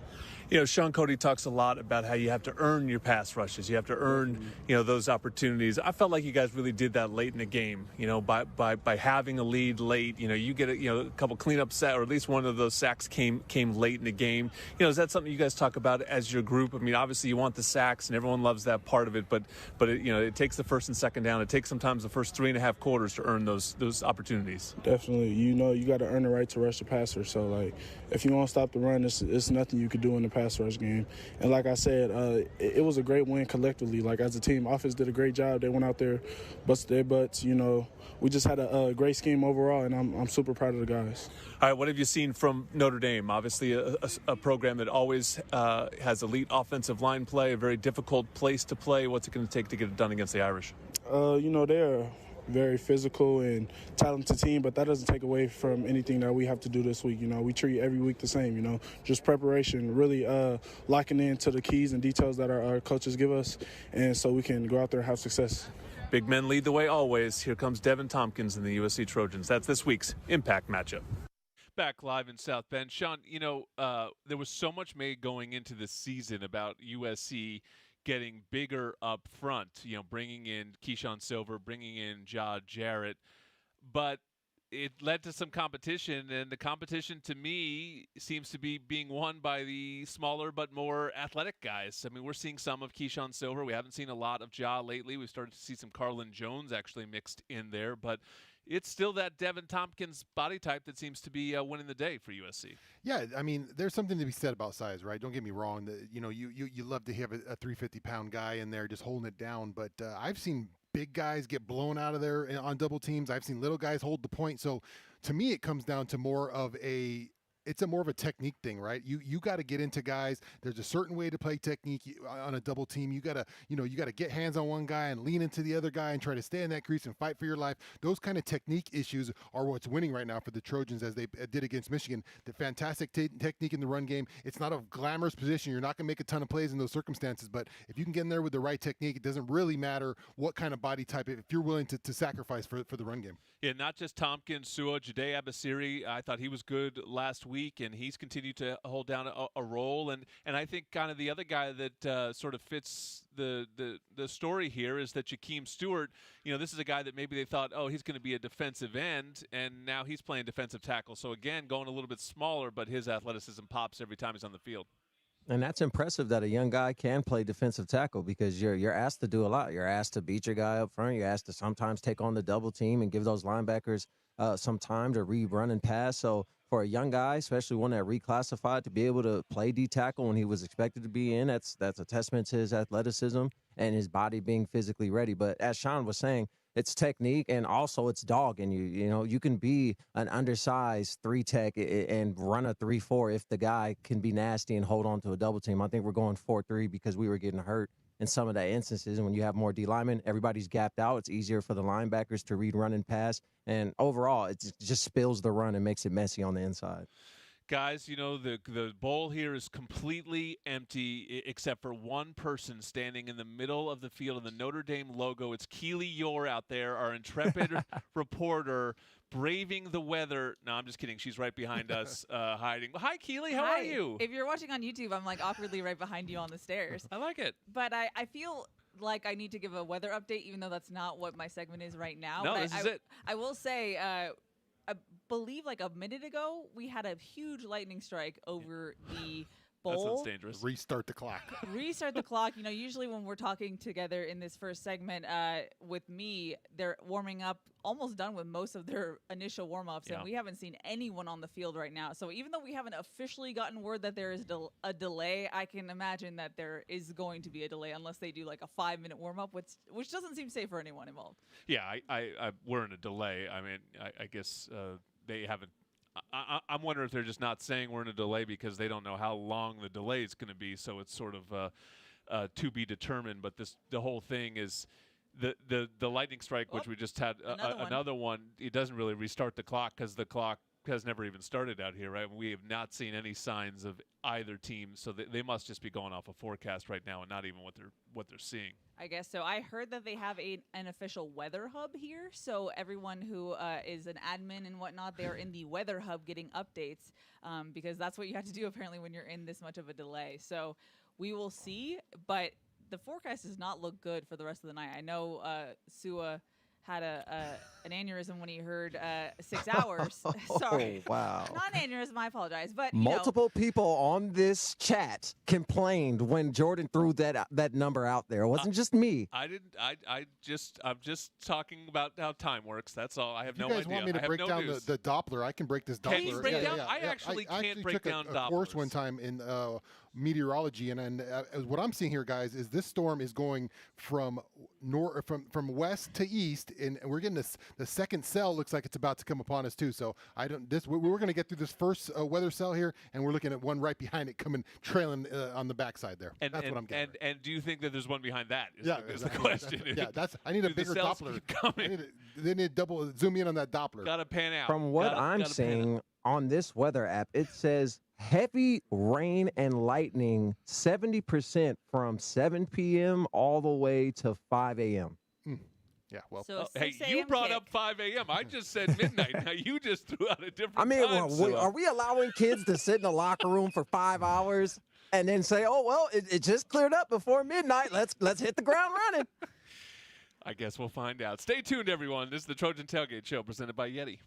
Shaun Cody talks a lot about how you have to earn your pass rushes. You have to earn, those opportunities. I felt like you guys really did that late in the game, by having a lead late. You get a couple cleanup sacks, or at least one of those sacks came late in the game. Is that something you guys talk about as your group? I mean, obviously you want the sacks, and everyone loves that part of it, but it takes the first and second down. It takes sometimes the first 3.5 quarters to earn those opportunities. Definitely. You got to earn the right to rush the passer. So, like, if you want to stop the run, it's nothing you could do in the pass rush game. And like I said, it was a great win collectively. Like, as a team, offense did a great job. They went out there, busted their butts. We just had a great scheme overall, and I'm super proud of the guys. All right, what have you seen from Notre Dame? Obviously, a program that always has elite offensive line play, a very difficult place to play. What's it going to take to get it done against the Irish? They're very physical and talented team, but that doesn't take away from anything that we have to do this week. We treat every week the same, just preparation, really locking into the keys and details that our coaches give us, and so we can go out there and have success. Big men lead the way always. Here comes Devin Tompkins and the USC Trojans. That's this week's Impact Matchup. Back live in South Bend. Shaun, there was so much made going into the season about USC getting bigger up front, bringing in Keyshawn Silver, bringing in Ja Jarrett. But it led to some competition, and the competition to me seems to be being won by the smaller but more athletic guys. I mean, we're seeing some of Keyshawn Silver. We haven't seen a lot of Ja lately. We've started to see some Carlin Jones actually mixed in there, but it's still that Devin Tompkins body type that seems to be winning the day for USC. Yeah, I mean, there's something to be said about size, right? Don't get me wrong. You love to have a 350-pound guy in there just holding it down, but I've seen big guys get blown out of there on double teams. I've seen little guys hold the point. So to me, it comes down to more of a technique thing, right? You got to get into guys. There's a certain way to play technique on a double team. You got to get hands on one guy and lean into the other guy and try to stay in that crease and fight for your life. Those kind of technique issues are what's winning right now for the Trojans, as they did against Michigan. The fantastic technique in the run game. It's not a glamorous position. You're not going to make a ton of plays in those circumstances, but if you can get in there with the right technique, it doesn't really matter what kind of body type, if you're willing to sacrifice for the run game. Yeah, not just Tompkins, Sua, Jade Abasiri. I thought he was good last week, and he's continued to hold down a role. And I think kind of the other guy that sort of fits the story here is that Jakeem Stewart. This is a guy that maybe they thought, oh, he's going to be a defensive end, and now he's playing defensive tackle. So again, going a little bit smaller, but his athleticism pops every time he's on the field. And that's impressive that a young guy can play defensive tackle, because you're asked to do a lot. You're asked to beat your guy up front. You're asked to sometimes take on the double team and give those linebackers some time to run and pass. So for a young guy, especially one that reclassified, to be able to play D tackle when he was expected to be in, that's a testament to his athleticism and his body being physically ready. But as Shaun was saying, it's technique, and also it's dog in you. You can be an undersized 3-tech and run a 3-4 if the guy can be nasty and hold on to a double team. I think we're going 4-3 because we were getting hurt in some of the instances. And when you have more D linemen, everybody's gapped out. It's easier for the linebackers to read, run, and pass. And overall, it just spills the run and makes it messy on the inside. Guys, the bowl here is completely empty except for one person standing in the middle of the field in the Notre Dame logo. It's Keely Eure out there, our intrepid reporter, braving the weather. No, I'm just kidding. She's right behind us, hiding. Hi, Keely. How are you? If you're watching on YouTube, I'm awkwardly right behind you on the stairs. I like it. But I feel like I need to give a weather update, even though that's not what my segment is right now. No, but this is it. I will say, I believe a minute ago, we had a huge lightning strike over the bowl. That sounds dangerous. Restart the clock. Restart the clock. Usually when we're talking together in this first segment with me, they're warming up, almost done with most of their initial warm-ups, and we haven't seen anyone on the field right now. So even though we haven't officially gotten word that there is a delay, I can imagine that there is going to be a delay unless they do a 5-minute warm-up, which doesn't seem safe for anyone involved. Yeah, we're in a delay. I mean, I guess they haven't. I'm wondering if they're just not saying we're in a delay because they don't know how long the delay is going to be. So it's sort of to be determined. But the whole thing is the lightning strike, which we just had another one. It doesn't really restart the clock because the clock has never even started out here, right? We have not seen any signs of either team, so they must just be going off a forecast right now and not even what they're seeing. I guess so. I heard that they have an official weather hub here, so everyone who is an admin and whatnot, they're in the weather hub getting updates because that's what you have to do apparently when you're in this much of a delay. So we will see, but the forecast does not look good for the rest of the night. I know Sua had an aneurysm when he heard 6 hours. Sorry. Oh, wow. Not an aneurysm, I apologize. But multiple people on this chat complained when Jordan threw that number out there. It wasn't just me. I didn't. I'm just talking about how time works. That's all. I have no idea. You guys want me to break down the Doppler? I can break this Doppler. Can you break down? I actually can't break down Dopplers. I took a course one time in meteorology, and what I'm seeing here, guys, is this storm is going from west to east, and we're getting the second cell looks like it's about to come upon us too. So we're going to get through this first weather cell here, and we're looking at one right behind it coming trailing on the backside there. That's what I'm getting. And do you think that there's one behind that? Is the exactly. question. I need a bigger Doppler. They need to double zoom in on that Doppler. Got to pan out. From what I'm seeing on this weather app, it says heavy rain and lightning 70% from 7 p.m. all the way to 5 a.m. Yeah, well. So hey, you brought up 5 a.m. I just said midnight. Now you just threw out a different time. Are we allowing kids to sit in the locker room for 5 hours and then say, oh, well, it just cleared up before midnight. Let's hit the ground running. I guess we'll find out. Stay tuned, everyone. This is the Trojan Tailgate Show presented by YETI.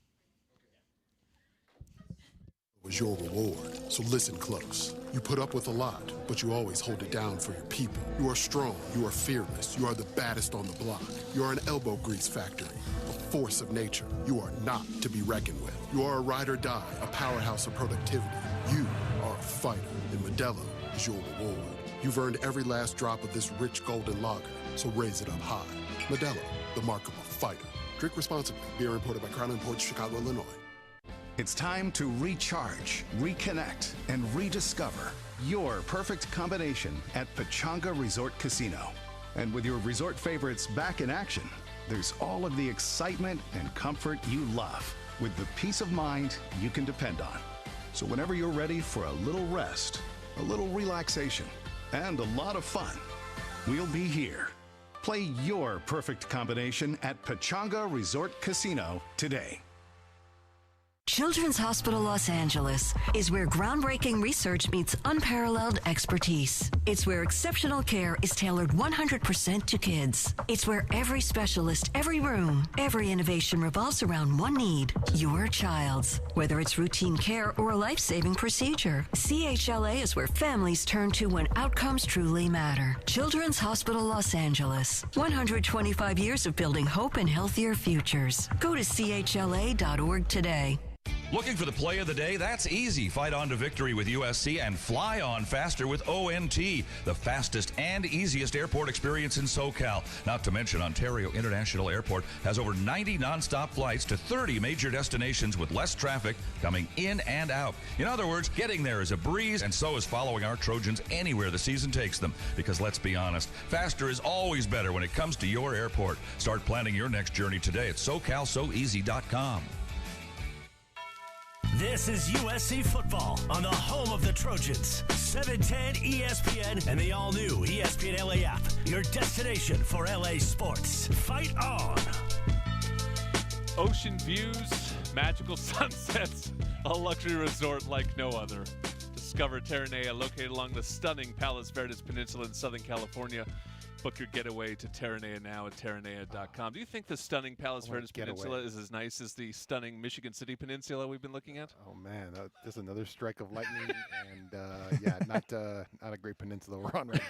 Was your reward. So listen close. You put up with a lot, but you always hold it down for your people. You are strong. You are fearless. You are the baddest on the block. You are an elbow grease factory, a force of nature. You are not to be reckoned with. You are a ride or die, a powerhouse of productivity. You are a fighter, and Modelo is your reward. You've earned every last drop of this rich golden lager, so raise it up high. Modelo, the mark of a fighter. Drink responsibly. Beer imported by Crown Imports, Chicago, Illinois. It's time to recharge, reconnect, and rediscover your perfect combination at Pechanga Resort Casino. And with your resort favorites back in action, there's all of the excitement and comfort you love with the peace of mind you can depend on. So whenever you're ready for a little rest, a little relaxation, and a lot of fun, we'll be here. Play your perfect combination at Pechanga Resort Casino today. Children's Hospital Los Angeles is where groundbreaking research meets unparalleled expertise. It's where exceptional care is tailored 100% to kids. It's where every specialist, every room, every innovation revolves around one need, your child's. Whether it's routine care or a life-saving procedure, CHLA is where families turn to when outcomes truly matter. Children's Hospital Los Angeles. 125 years of building hope and healthier futures. Go to chla.org today. Looking for the play of the day? That's easy. Fight on to victory with USC and fly on faster with ONT, the fastest and easiest airport experience in SoCal. Not to mention Ontario International Airport has over 90 nonstop flights to 30 major destinations with less traffic coming in and out. In other words, getting there is a breeze, and so is following our Trojans anywhere the season takes them. Because let's be honest, faster is always better when it comes to your airport. Start planning your next journey today at SoCalSoEasy.com. This is USC football on the home of the Trojans. 710 ESPN and the all-new ESPNLA app. Your destination for LA sports. Fight on! Ocean views, magical sunsets, a luxury resort like no other. Discover Terranea, located along the stunning Palos Verdes Peninsula in Southern California. Book your getaway to Terranea now at Terranea.com. Do you think the stunning Palos Verdes Peninsula is as nice as the stunning Michigan City Peninsula we've been looking at? Oh, man, just another strike of lightning, and, not a great peninsula we're on right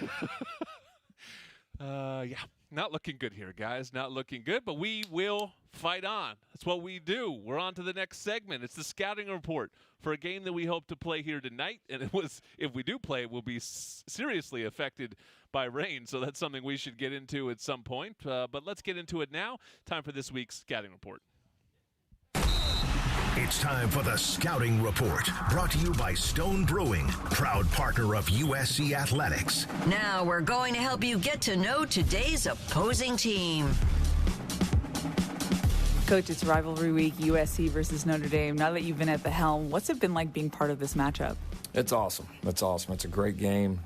now. Yeah, not looking good here, guys. Not looking good, but we will fight on. That's what we do. We're on to the next segment. It's the scouting report for a game that we hope to play here tonight. And if we do play, it will be seriously affected by rain. So that's something we should get into at some point. But let's get into it now. Time for this week's scouting report. It's time for the Scouting Report, brought to you by Stone Brewing, proud partner of USC Athletics. Now we're going to help you get to know today's opposing team. Coach, it's rivalry week, USC versus Notre Dame. Now that you've been at the helm, what's it been like being part of this matchup? It's awesome. It's awesome. It's a great game.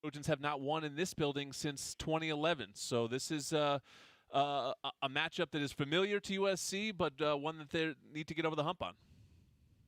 Trojans have not won in this building since 2011. So this is a matchup that is familiar to USC, but one that they need to get over the hump on.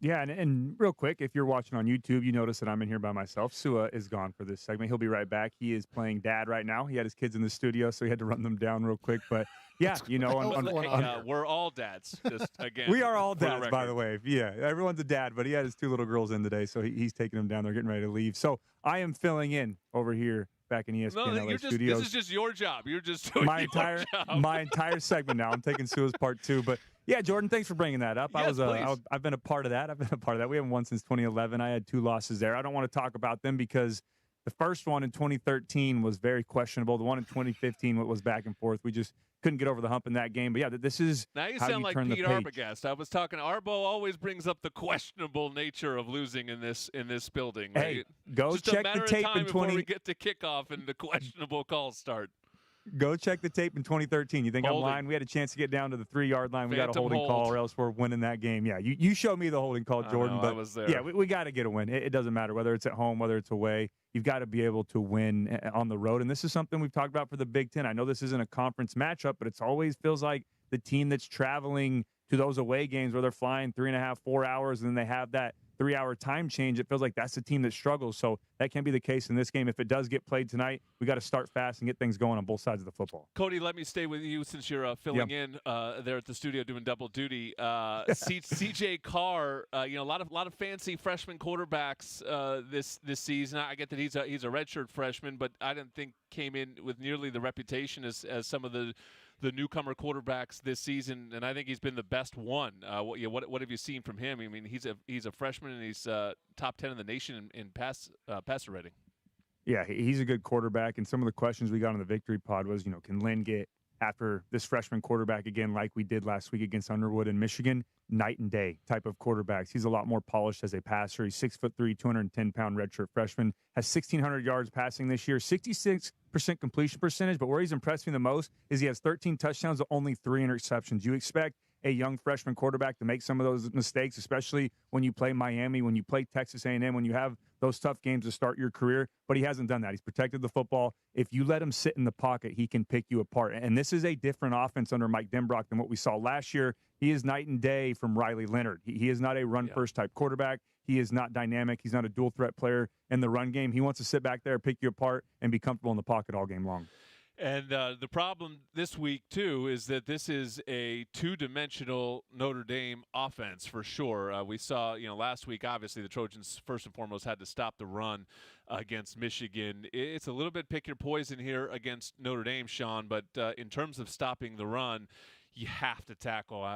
Yeah, and real quick, if you're watching on YouTube, you notice that I'm in here by myself. Sua is gone for this segment. He'll be right back. He is playing dad right now. He had his kids in the studio, so he had to run them down real quick. But, yeah, you know. We're all dads, just again. We are all dads, by the way. Yeah, everyone's a dad, but he had his 2 little girls in today, so he's taking them down. They're getting ready to leave. So I am filling in over here back in ESPNLA Studios. This is just your job. You're just doing my entire segment now. I'm taking Sua's part 2, but yeah, Jordan, thanks for bringing that up. Yes, I've been a part of that. We haven't won since 2011. I had 2 losses there. I don't want to talk about them because the first one in 2013 was very questionable. The one in 2015 was back and forth. We just couldn't get over the hump in that game. But yeah, this is now you how sound you like turn Pete the page. Arbogast. I was talking. Arbo always brings up the questionable nature of losing in this building. Hey, right? go just check a matter the tape of time in before we get to kickoff and the questionable calls start. Go check the tape in 2013. You think Holding. I'm lying? We had a chance to get down to the 3-yard line. We got a Phantom holding call, hold. or else we're winning that game. Yeah, you showed me the holding call, Jordan. I But was there. yeah, we got to get a win. It doesn't matter whether it's at home, whether it's away. You've got to be able to win on the road. And this is something we've talked about for the Big Ten. I know this isn't a conference matchup, but it's always feels like the team that's traveling to those away games where they're flying 3.5, 4 hours, and then they have that 3-hour time change. It feels like that's the team that struggles. So that can be the case in this game. If it does get played tonight, we got to start fast and get things going on both sides of the football. Cody, let me stay with you since you're filling in there at the studio doing double duty. CJ Carr, a lot of fancy freshman quarterbacks this season. I get that he's a redshirt freshman, but I didn't think came in with nearly the reputation as some of the newcomer quarterbacks this season, and I think he's been the best one. What have you seen from him? I mean, he's a freshman and he's top 10 in the nation in passer rating. Yeah, he's a good quarterback, and some of the questions we got on the victory pod was, can Lynn get after this freshman quarterback again like we did last week against Underwood in Michigan? Night and day type of quarterbacks. He's a lot more polished as a passer. He's 6'3", 210-pound redshirt freshman. Has 1,600 yards passing this year, 66% completion percentage. But where he's impressed me the most is he has 13 touchdowns to only 3 interceptions. You expect a young freshman quarterback to make some of those mistakes, especially when you play Miami, when you play Texas A&M, when you have those tough games to start your career. But he hasn't done that. He's protected the football. If you let him sit in the pocket, he can pick you apart. And this is a different offense under Mike Denbrock than what we saw last year. He is night and day from Riley Leonard. He is not a run-first type quarterback. He is not dynamic. He's not a dual-threat player in the run game. He wants to sit back there, pick you apart, and be comfortable in the pocket all game long. And the problem this week, too, is that this is a two-dimensional Notre Dame offense for sure. We saw, last week, obviously, the Trojans, first and foremost, had to stop the run against Michigan. It's a little bit pick your poison here against Notre Dame, Shaun, but in terms of stopping the run, you have to tackle.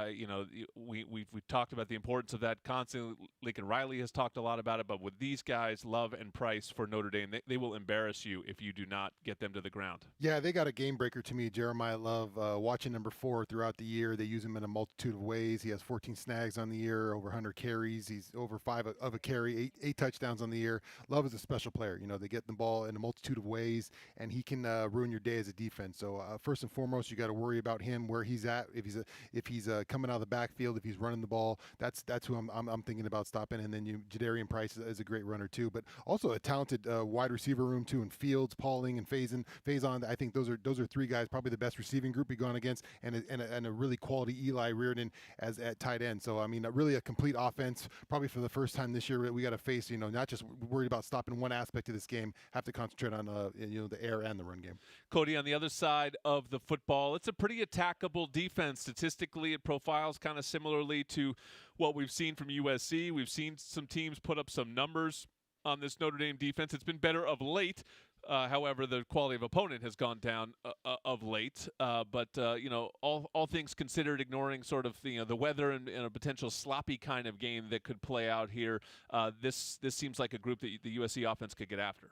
We've talked about the importance of that constantly. Lincoln Riley has talked a lot about it, but with these guys, Love and Price for Notre Dame, they will embarrass you if you do not get them to the ground. Yeah, they got a game breaker to me, Jeremiah Love. Watching number 4 throughout the year, they use him in a multitude of ways. He has 14 snags on the year, over 100 carries. He's over 5 of a carry, 8 touchdowns on the year. Love is a special player. They get the ball in a multitude of ways, and he can ruin your day as a defense. So first and foremost, you got to worry about him, where he's at, if he's coming out of the backfield, if he's running the ball, that's who I'm thinking about stopping. And then Jadarian Price is a great runner too, but also a talented wide receiver room too, in Fields, Pauling, and Faison. I think those are three guys, probably the best receiving group we've gone against, and a really quality Eli Reardon as at tight end. So I mean, really a complete offense. Probably for the first time this year, we got to face, not just worried about stopping one aspect of this game, have to concentrate on the air and the run game. Cody, on the other side of the football, it's a pretty attackable defense. Statistically, it profiles kind of similarly to what we've seen from USC. We've seen some teams put up some numbers on this Notre Dame defense. It's been better of late. However, the quality of opponent has gone down of late. But all things considered, ignoring sort of the weather and a potential sloppy kind of game that could play out here, this seems like a group that the USC offense could get after.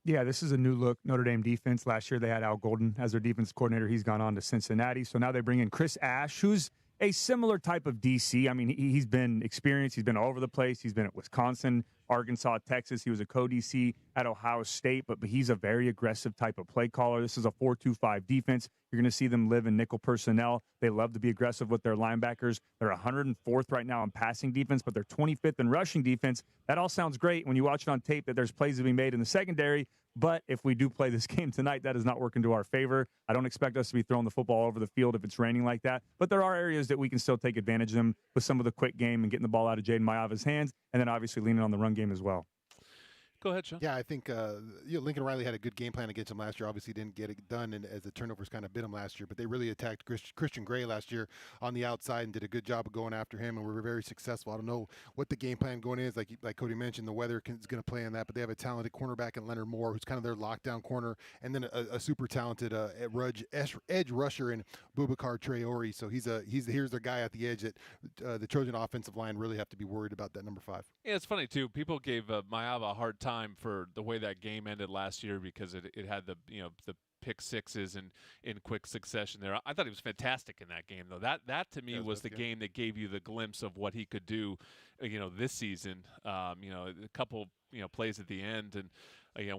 Yeah, this is a new look Notre Dame defense. Last year they had Al Golden as their defense coordinator. He's gone on to Cincinnati. So now they bring in Chris Ash, who's a similar type of DC. I mean, he's been experienced. He's been all over the place. He's been at Wisconsin, Arkansas, Texas. He was a co-DC at Ohio State, but he's a very aggressive type of play caller. This is a 4-2-5 defense. You're going to see them live in nickel personnel. They love to be aggressive with their linebackers. They're 104th right now in passing defense, but they're 25th in rushing defense. That all sounds great when you watch it on tape that there's plays to be made in the secondary. But if we do play this game tonight, that is not working to our favor. I don't expect us to be throwing the football over the field if it's raining like that. But there are areas that we can still take advantage of them with some of the quick game and getting the ball out of Jaden Maiava's hands, and then obviously leaning on the run game as well. Go ahead, Shaun. Yeah, I think Lincoln Riley had a good game plan against him last year. Obviously didn't get it done, and as the turnovers kind of bit him last year. But they really attacked Christian Gray last year on the outside and did a good job of going after him, and we were very successful. I don't know what the game plan going is. Like Cody mentioned, the weather is going to play in that, but they have a talented cornerback in Leonard Moore, who's kind of their lockdown corner, and then a super talented edge rusher in Boubacar Traore. So here's their guy at the edge that the Trojan offensive line really have to be worried about, that number 5. Yeah, it's funny too. People gave Maiava a hard time for the way that game ended last year because it had the pick sixes in quick succession there. I thought he was fantastic in that game, though. That to me was the game that gave you the glimpse of what he could do, this season. A couple plays at the end, and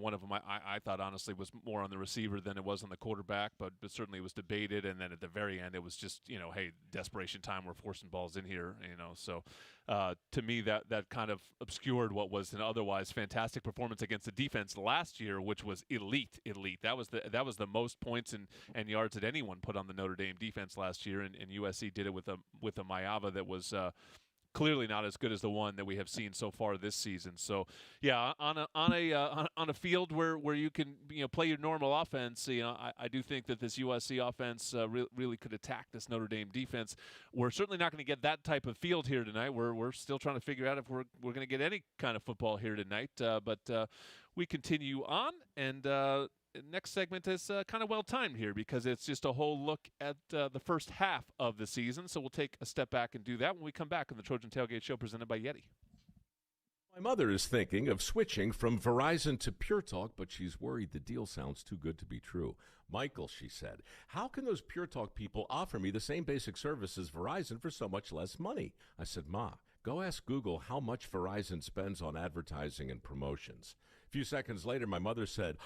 one of them I thought honestly was more on the receiver than it was on the quarterback, but certainly it was debated. And then at the very end, it was just hey, desperation time. We're forcing balls in here. So to me that kind of obscured what was an otherwise fantastic performance against the defense last year, which was elite. That was the most points and yards that anyone put on the Notre Dame defense last year, and USC did it with a Maiava that was clearly not as good as the one that we have seen so far this season. So, yeah, on a field where you can play your normal offense, I do think that this USC offense really could attack this Notre Dame defense. We're certainly not going to get that type of field here tonight. We're still trying to figure out if we're going to get any kind of football here tonight. But we continue on, and next segment is kind of well-timed here because it's just a whole look at the first half of the season. So we'll take a step back and do that when we come back on the Trojan Tailgate Show presented by YETI. My mother is thinking of switching from Verizon to Pure Talk, but she's worried the deal sounds too good to be true. Michael, she said, how can those Pure Talk people offer me the same basic service as Verizon for so much less money? I said, Ma, go ask Google how much Verizon spends on advertising and promotions. A few seconds later, my mother said,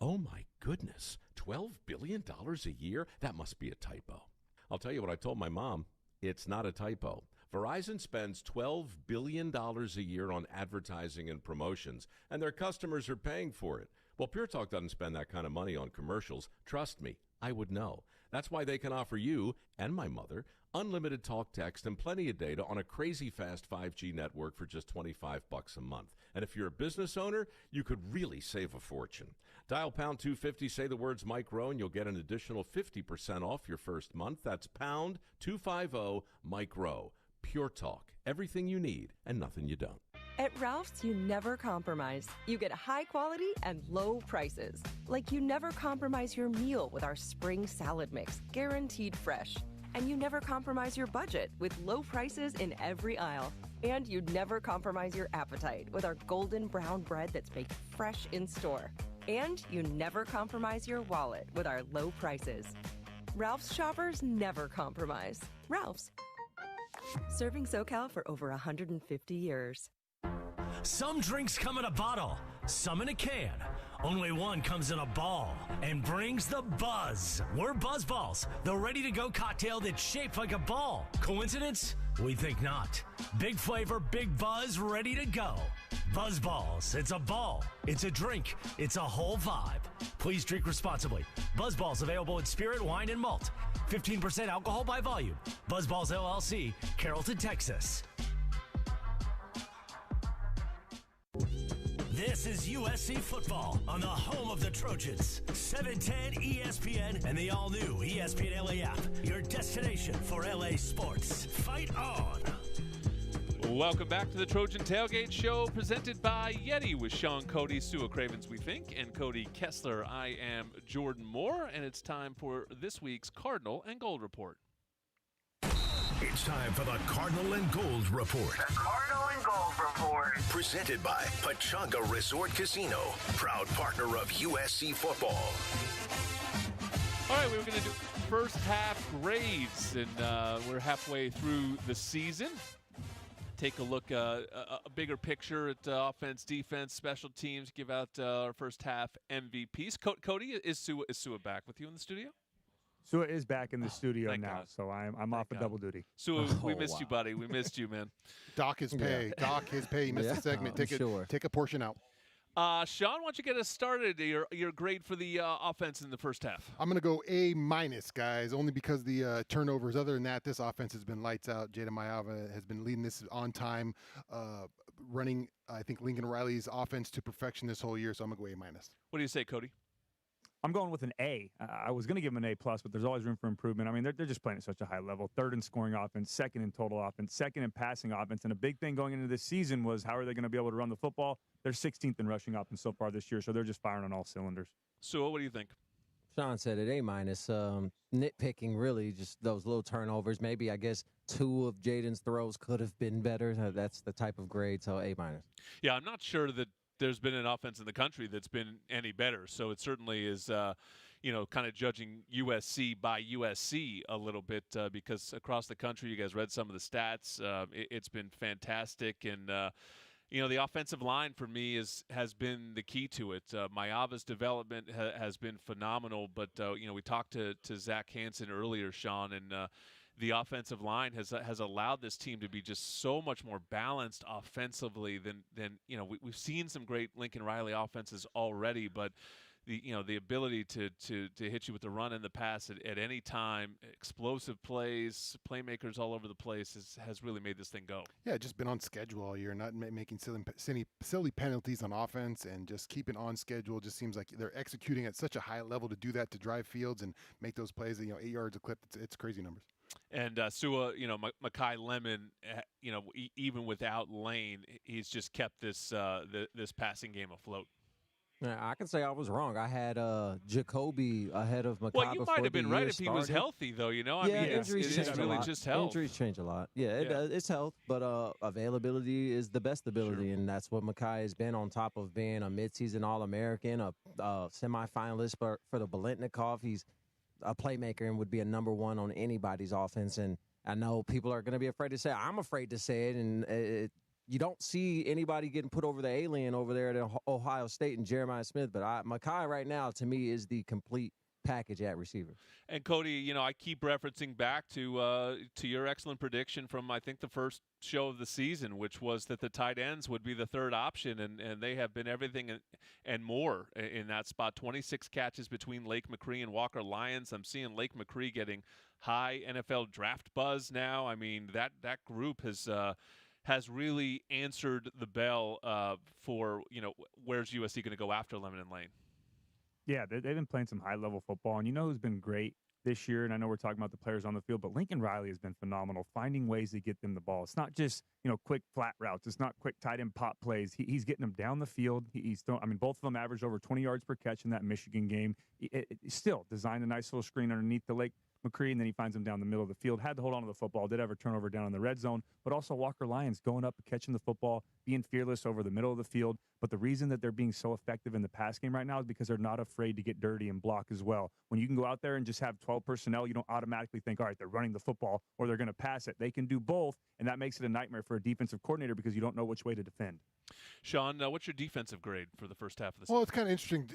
oh my goodness, $12 billion a year? That must be a typo. I'll tell you what I told my mom. It's not a typo. Verizon spends $12 billion a year on advertising and promotions, and their customers are paying for it. Well, Pure Talk doesn't spend that kind of money on commercials. Trust me, I would know. That's why they can offer you and my mother unlimited talk, text, and plenty of data on a crazy fast 5G network for just $25 a month. And if you're a business owner, you could really save a fortune. Dial pound 250, say the words Mike Rowe, and you'll get an additional 50% off your first month. That's pound 250 Mike Rowe. Pure Talk. Everything you need and nothing you don't. At Ralph's, you never compromise. You get high quality and low prices. Like you never compromise your meal with our spring salad mix, guaranteed fresh. And you never compromise your budget with low prices in every aisle. And you never compromise your appetite with our golden brown bread that's baked fresh in store. And you never compromise your wallet with our low prices. Ralph's shoppers never compromise. Ralph's. Serving SoCal for over 150 years. Some drinks come in a bottle, some in a can. Only one comes in a ball and brings the buzz. We're Buzz Balls, the ready-to-go cocktail that's shaped like a ball. Coincidence? We think not. Big flavor, big buzz, ready to go. Buzz Balls. It's a ball. It's a drink. It's a whole vibe. Please drink responsibly. Buzz Balls available in spirit, wine, and malt. 15% alcohol by volume. Buzz Balls LLC, Carrollton, Texas. This is USC football on the home of the Trojans. 710 ESPN and the all-new ESPNLA app. Your destination for LA sports. Fight on! Welcome back to the Trojan Tailgate Show, presented by YETI with Shaun Cody, Sua Cravens, we think, and Cody Kessler. I am Jordan Moore, and it's time for this week's Cardinal and Gold Report. It's time for the Cardinal and Gold Report. The Cardinal and Gold Report. Presented by Pechanga Resort Casino, proud partner of USC football. All right, we were going to do first half grades, and we're halfway through the season. Take a look, a bigger picture at offense, defense, special teams, give out our first half MVPs. Cody, is Sua back with you in the studio? Sua is back in the studio Thank now, God. so I'm off of double duty. Sua, we missed you, buddy. We missed you, man. Dock his pay. Yeah. Dock his pay. He missed a segment. Take a portion out. Shaun, why don't you get us started? Your grade for the offense in the first half. I'm going to go A-, guys, only because the turnovers. Other than that, this offense has been lights out. Jada Mayava has been leading this on time, running, I think, Lincoln Riley's offense to perfection this whole year, so I'm going to go A-. What do you say, Cody? I'm going with an A. I was going to give him an A+, but there's always room for improvement. I mean, they're just playing at such a high level. Third in scoring offense, second in total offense, second in passing offense. And a big thing going into this season was how are they going to be able to run the football? They're 16th in rushing offense so far this year, so they're just firing on all cylinders. So what do you think? Shaun said it, A-. Nitpicking, really, just those little turnovers. Maybe, I guess, 2 of Jaden's throws could have been better. That's the type of grade, so A-. Yeah, I'm not sure that there's been an offense in the country that's been any better. So it certainly is, kind of judging USC by USC a little bit because across the country, you guys read some of the stats. It's been fantastic. And, the offensive line for me has been the key to it. Mayava's development has been phenomenal. But, we talked to Zach Hansen earlier, Shaun, and the offensive line has allowed this team to be just so much more balanced offensively than we've seen some great Lincoln Riley offenses already, but the ability to hit you with the run and the pass at any time, explosive plays, playmakers all over the place has really made this thing go. Yeah, just been on schedule all year, not making silly penalties on offense, and just keeping on schedule. Just seems like they're executing at such a high level to do that, to drive fields and make those plays. 8 yards a clip. It's crazy numbers. And Sua, Mekhi Lemon, even without Lane, he's just kept this passing game afloat. Yeah, I can say I was wrong. I had Jacoby ahead of Mekhi. Well, you might have been right if he was healthy, though. Injuries it's really just health. Injuries change a lot. Yeah, it's health, but availability is the best ability, and that's what Mekhi has been, on top of being a midseason All-American, a semifinalist for the Biletnikoff. He's a playmaker and would be a number 1 on anybody's offense. And I know people are going to be afraid to say it. I'm afraid to say it. And you don't see anybody getting put over the alien over there at Ohio State and Jeremiah Smith. But Mekhi right now, to me, is the complete package at receiver. And Cody, I keep referencing back to your excellent prediction from, I think, the first show of the season, which was that the tight ends would be the third option, and they have been everything and more in that spot. 26 catches between Lake McCree and Walker Lyons. I'm seeing Lake McCree getting high NFL draft buzz now. I mean, that group has really answered the bell for, where's USC going to go after Lemon and Lane? Yeah, they've been playing some high-level football, and who's been great this year, and I know we're talking about the players on the field, but Lincoln Riley has been phenomenal, finding ways to get them the ball. It's not just, quick flat routes. It's not quick tight end pop plays. He's getting them down the field. Both of them averaged over 20 yards per catch in that Michigan game. He still designed a nice little screen underneath the Lake McCree, and then he finds him down the middle of the field. Had to hold on to the football, did have a turnover down in the red zone, but also Walker Lyons going up and catching the football, being fearless over the middle of the field. But the reason that they're being so effective in the pass game right now is because they're not afraid to get dirty and block as well. When you can go out there and just have 12 personnel, you don't automatically think, all right, they're running the football or they're going to pass it. They can do both, and that makes it a nightmare for a defensive coordinator because you don't know which way to defend. Shaun, what's your defensive grade for the first half of the season? Well, it's kind of interesting,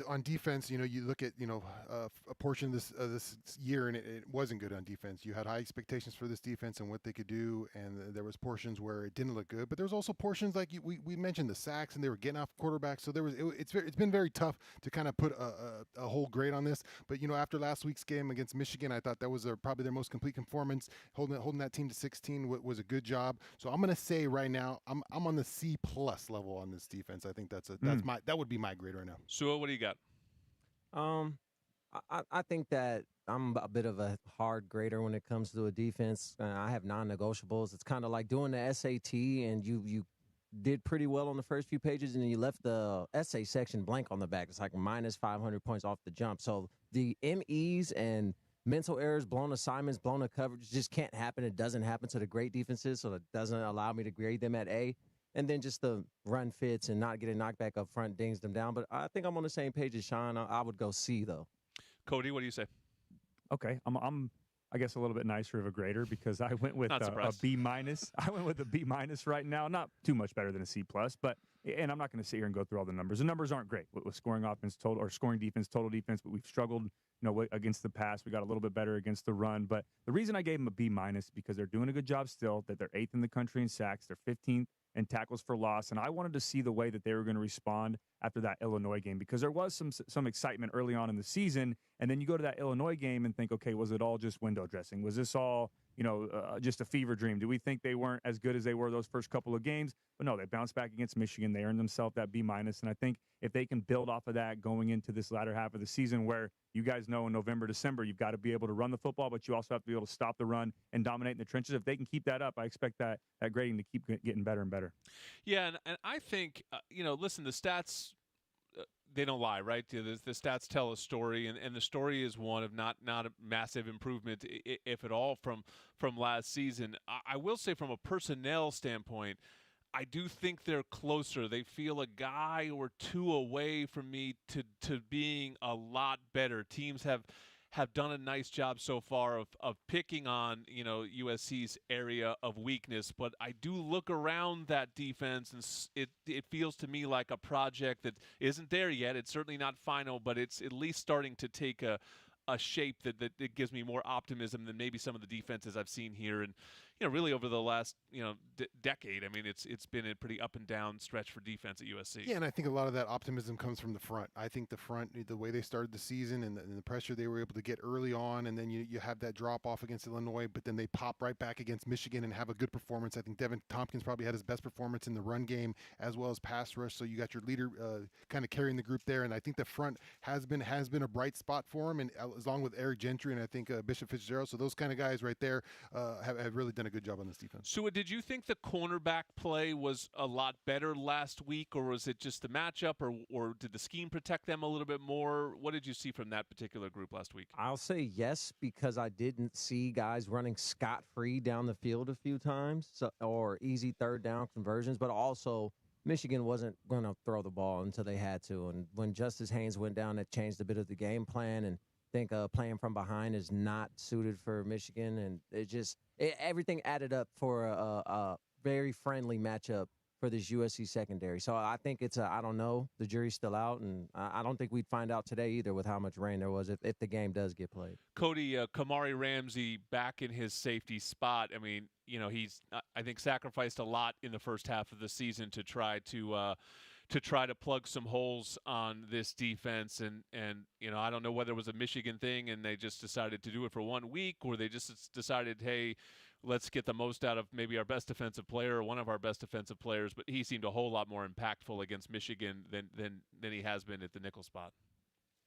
on defense, you look at, a portion of this year, and it wasn't good on defense. You had high expectations for this defense and what they could do, and there was portions where it didn't look good. But there was also portions like we mentioned the sacks, and they were getting off quarterbacks. So it's been very tough to kind of put a whole grade on this. But, after last week's game against Michigan, I thought that was probably their most complete performance. Holding that team to 16 was a good job. So I'm going to say right now, I'm on the C+ level on this defense. I think that would be my grade right now. Sua, what do you got? I think that I'm a bit of a hard grader when it comes to a defense. I have non-negotiables. It's kind of like doing the SAT, and you did pretty well on the first few pages, and then you left the essay section blank on the back. It's like minus 500 points off the jump. So the MEs and mental errors, blown assignments, blown coverage just can't happen. It doesn't happen to the great defenses, so it doesn't allow me to grade them at A. And then just the run fits and not getting knocked back up front dings them down. But I think I'm on the same page as Shaun. I would go C, though. Cody, what do you say? Okay, I'm I guess a little bit nicer of a grader because I went with a B-. I went with a B- right now. Not too much better than a C+, but and I'm not going to sit here and go through all the numbers. The numbers aren't great with scoring offense total or scoring defense, total defense, but we've struggled against the pass. We got a little bit better against the run. But the reason I gave them a B- because they're doing a good job still, that they're 8th in the country in sacks, they're 15th and tackles for loss. And I wanted to see the way that they were going to respond after that Illinois game because there was some excitement early on in the season. And then you go to that Illinois game and think, okay, was it all just window dressing? Was this all, just a fever dream? Do we think they weren't as good as they were those first couple of games? But no, they bounced back against Michigan. They earned themselves that B-. And I think if they can build off of that going into this latter half of the season where you guys know in November, December, you've got to be able to run the football, but you also have to be able to stop the run and dominate in the trenches. If they can keep that up, I expect that grading to keep getting better and better. Yeah, and I think, listen, the stats, they don't lie, right? The stats tell a story, and the story is one of not a massive improvement, if at all, from last season. I will say from a personnel standpoint, I do think they're closer. They feel a guy or two away from me to being a lot better. Teams have done a nice job so far of picking on, USC's area of weakness. But I do look around that defense, and it feels to me like a project that isn't there yet. It's certainly not final, but it's at least starting to take a shape that gives me more optimism than maybe some of the defenses I've seen here. And, really over the last, decade, I mean, it's been a pretty up and down stretch for defense at USC. Yeah, and I think a lot of that optimism comes from the front. I think the front, the way they started the season and the pressure they were able to get early on, and then you have that drop off against Illinois, but then they pop right back against Michigan and have a good performance. I think Devin Tompkins probably had his best performance in the run game as well as pass rush. So you got your leader kind of carrying the group there, and I think the front has been a bright spot for him, and along with Eric Gentry and I think Bishop Fitzgerald. So those kind of guys right there have really done a good job on this defense. So did you think the cornerback play was a lot better last week, or was it just the matchup, or did the scheme protect them a little bit more? What did you see from that particular group last week? I'll say yes, because I didn't see guys running scot-free down the field a few times, or easy third down conversions, but also Michigan wasn't going to throw the ball until they had to. And when Justice Haynes went down, it changed a bit of the game plan, and I think playing from behind is not suited for Michigan, and everything added up for a very friendly matchup for this USC secondary. So I think I don't know. The jury's still out, and I don't think we'd find out today either with how much rain there was if the game does get played. Cody, Kamari Ramsey back in his safety spot. I mean, he's I think sacrificed a lot in the first half of the season to try to plug some holes on this defense. And I don't know whether it was a Michigan thing and they just decided to do it for 1 week, or they just decided, hey, let's get the most out of maybe our best defensive player or one of our best defensive players. But he seemed a whole lot more impactful against Michigan than he has been at the nickel spot.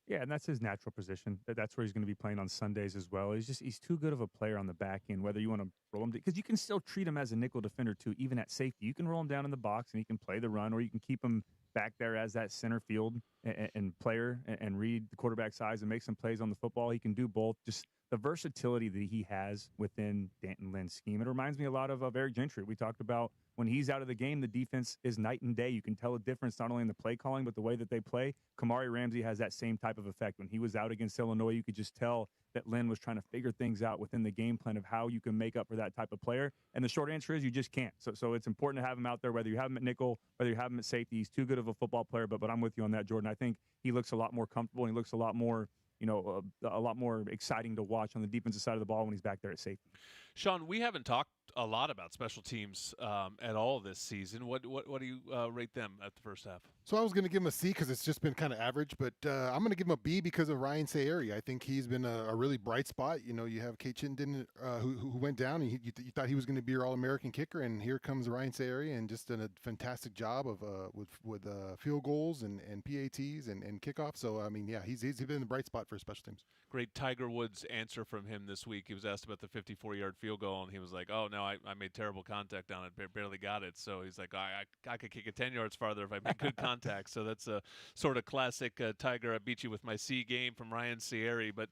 Yeah, and that's his natural position. That's where he's going to be playing on Sundays as well. He's too good of a player on the back end, whether you want to roll him, because you can still treat him as a nickel defender too, even at safety. You can roll him down in the box and he can play the run, or you can keep him back there as that center field and player and read the quarterback's eyes and make some plays on the football. He can do both. Just the versatility that he has within D'Anton Lynn's scheme. It reminds me a lot of Eric Gentry. We talked about when he's out of the game, the defense is night and day. You can tell a difference not only in the play calling, but the way that they play. Kamari Ramsey has that same type of effect. When he was out against Illinois, you could just tell that Lynn was trying to figure things out within the game plan of how you can make up for that type of player. And the short answer is you just can't. So it's important to have him out there, whether you have him at nickel, whether you have him at safety. He's too good of a football player, but I'm with you on that, Jordan. I think he looks a lot more comfortable and he looks a lot more a lot more exciting to watch on the defensive side of the ball when he's back there at safety. Shaun, we haven't talked a lot about special teams at all this season. What do you rate them at the first half? So I was going to give him a C because it's just been kind of average, but I'm going to give him a B because of Ryan Sayeri. I think he's been a really bright spot. You know, you have Kate Chittenden who went down, and you thought he was going to be your All-American kicker, and here comes Ryan Sayeri and just done a fantastic job of with field goals and PATs and kickoffs. So, I mean, yeah, he's been the bright spot for special teams. Great Tiger Woods answer from him this week. He was asked about the 54-yard field goal, and he was like, oh, no, I made terrible contact on it, barely got it. So he's like, I could kick it 10 yards farther if I made good contact. So that's a sort of classic Tiger, I beat you with my C game from Ryan Sayeri. But,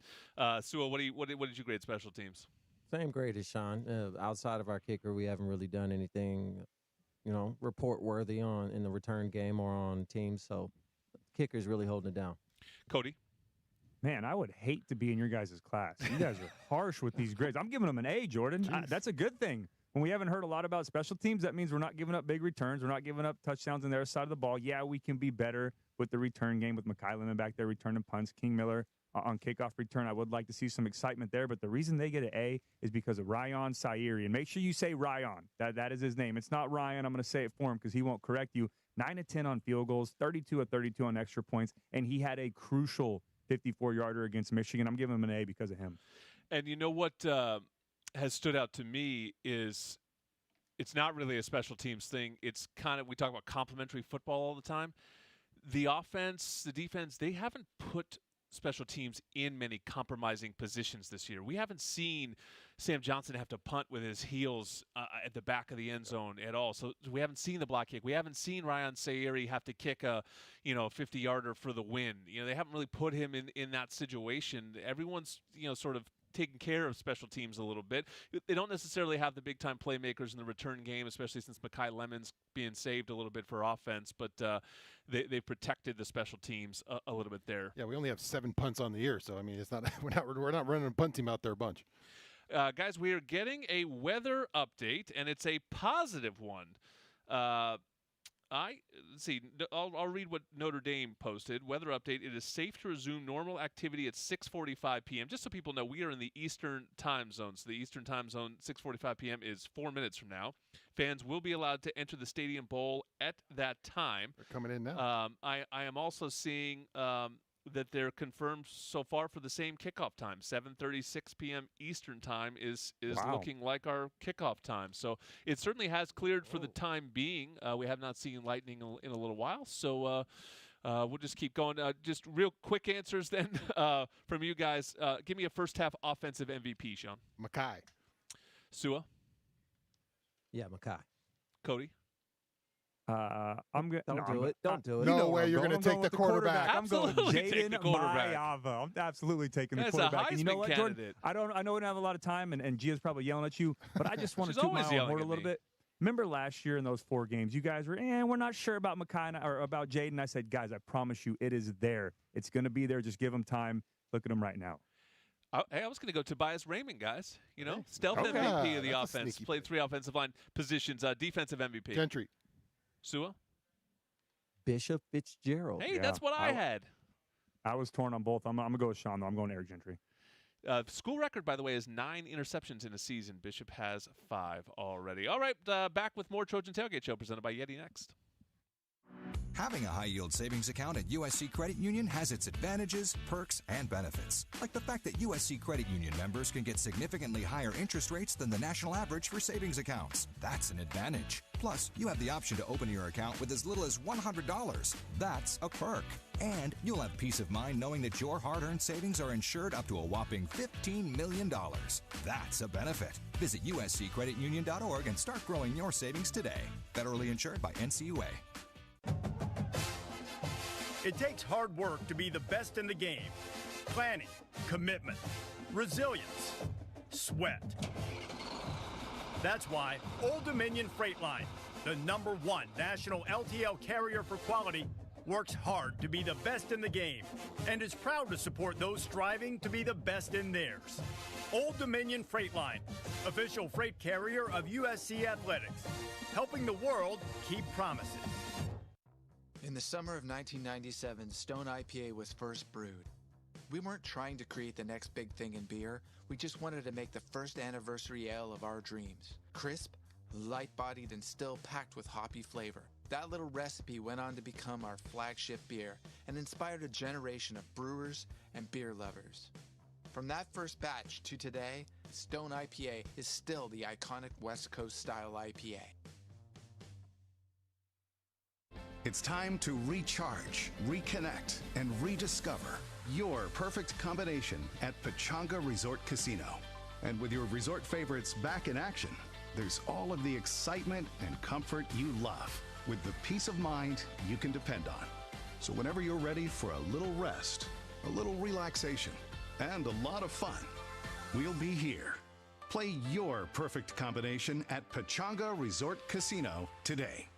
Sua, what did you grade special teams? Same grade as Shaun. Outside of our kicker, we haven't really done anything, report-worthy in the return game or on teams. So kicker's really holding it down. Cody? Man, I would hate to be in your guys' class. You guys are harsh with these grades. I'm giving them an A, Jordan. That's a good thing. When we haven't heard a lot about special teams, that means we're not giving up big returns. We're not giving up touchdowns on their side of the ball. Yeah, we can be better with the return game with Mekhi Lemon back there returning punts, King Miller on kickoff return. I would like to see some excitement there, but the reason they get an A is because of Ryan Sayeri. And make sure you say Ryan. That is his name. It's not Ryan. I'm going to say it for him because he won't correct you. 9 of 10 on field goals, 32 of 32 on extra points, and he had a crucial 54-yarder against Michigan. I'm giving him an A because of him. And you know what has stood out to me is it's not really a special teams thing. It's kind of, we talk about complementary football all the time. The offense, the defense, they haven't put special teams in many compromising positions this year. We haven't seen Sam Johnson have to punt with his heels at the back of the end zone at all. So we haven't seen the block kick. We haven't seen Ryan Sayeri have to kick a 50-yarder for the win. They haven't really put him in that situation. Everyone's sort of taking care of special teams a little bit. They don't necessarily have the big-time playmakers in the return game, especially since Mekhi Lemon's being saved a little bit for offense, but they protected the special teams a little bit there. Yeah, we only have 7 punts on the year, so I mean, it's not we're not running a punt team out there a bunch. Guys, we are getting a weather update, and it's a positive one. Let's see. I'll read what Notre Dame posted. Weather update. It is safe to resume normal activity at 6:45 p.m. Just so people know, we are in the Eastern time zone. So the Eastern time zone, 6:45 p.m. is 4 minutes from now. Fans will be allowed to enter the Stadium Bowl at that time. They're coming in now. I am also seeing that they're confirmed so far for the same kickoff time. 7:36 p.m. Eastern time is looking like our kickoff time. So it certainly has cleared for the time being. We have not seen lightning in a little while, so we'll just keep going. Just real quick answers then from you guys. Give me a first half offensive MVP, Shaun. Mekhi. Sua. Yeah, Mekhi. Cody. I'm good. Don't do it. No way you're going to take the quarterback. I'm going Jaden Mayava. I'm absolutely taking the quarterback. And you know what, Jordan? I know we don't have a lot of time, and Gia's probably yelling at you, but I just want to toot my own horn a little bit. Remember last year in those 4 games, you guys were, we're not sure about Mekhi or about Jaden. I said, guys, I promise you, it is there. It's going to be there. Just give him time. Look at him right now. Hey, I was going to go Tobias Raymond, guys. Stealth MVP of the offense. Played 3 offensive line positions. Defensive MVP. Gentry. Sua? Bishop Fitzgerald. Hey, that's what I had. I was torn on both. I'm going to go with Shaun, though. I'm going Eric Gentry. School record, by the way, is 9 interceptions in a season. Bishop has 5 already. All right, back with more Trojan Tailgate Show presented by YETI next. Having a high-yield savings account at USC Credit Union has its advantages, perks, and benefits. Like the fact that USC Credit Union members can get significantly higher interest rates than the national average for savings accounts. That's an advantage. Plus, you have the option to open your account with as little as $100. That's a perk. And you'll have peace of mind knowing that your hard-earned savings are insured up to a whopping $15 million. That's a benefit. Visit usccreditunion.org and start growing your savings today. Federally insured by NCUA. It takes hard work to be the best in the game. Planning, commitment, resilience, sweat. That's why Old Dominion Freight Line, the #1 national LTL carrier for quality, works hard to be the best in the game and is proud to support those striving to be the best in theirs. Old Dominion Freight Line, official freight carrier of USC Athletics, helping the world keep promises. In the summer of 1997, Stone IPA was first brewed. We weren't trying to create the next big thing in beer. We just wanted to make the first anniversary ale of our dreams. Crisp, light-bodied, and still packed with hoppy flavor. That little recipe went on to become our flagship beer and inspired a generation of brewers and beer lovers. From that first batch to today, Stone IPA is still the iconic West Coast style IPA. It's time to recharge, reconnect, and rediscover your perfect combination at Pechanga Resort Casino. And with your resort favorites back in action, there's all of the excitement and comfort you love, with the peace of mind you can depend on. So whenever you're ready for a little rest, a little relaxation, and a lot of fun, we'll be here. Play your perfect combination at Pechanga Resort Casino today.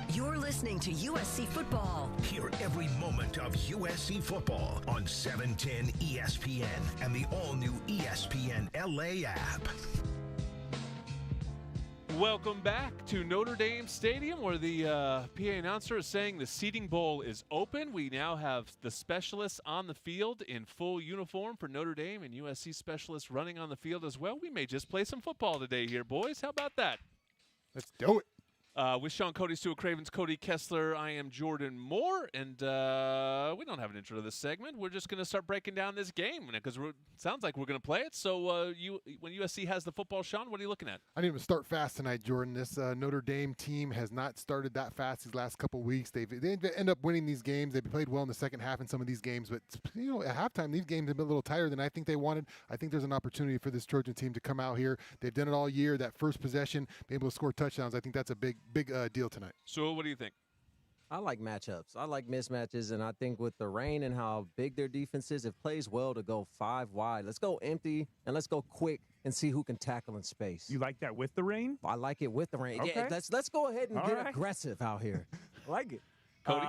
You're listening to USC Football. Hear every moment of USC football on 710 ESPN and the all-new ESPNLA app. Welcome back to Notre Dame Stadium, where the PA announcer is saying the seating bowl is open. We now have the specialists on the field in full uniform for Notre Dame and USC specialists running on the field as well. We may just play some football today here, boys. How about that? Let's do it. With Shaun Cody, Stuart Cravens, Cody Kessler, I am Jordan Moore, and we don't have an intro to this segment. We're just going to start breaking down this game because it sounds like we're going to play it. So when USC has the football, Shaun, what are you looking at? I need them to start fast tonight, Jordan. This Notre Dame team has not started that fast these last couple of weeks. They end up winning these games. They've played well in the second half in some of these games, but at halftime, these games have been a little tighter than I think they wanted. I think there's an opportunity for this Trojan team to come out here. They've done it all year. That first possession, be able to score touchdowns. I think that's a big deal tonight. So what do you think? I like matchups. I like mismatches, and I think with the rain and how big their defense is, it plays well to go 5 wide. Let's go empty, and let's go quick and see who can tackle in space. You like that with the rain? I like it with the rain. Okay. Yeah, let's go ahead and get aggressive out here. I like it. Cody?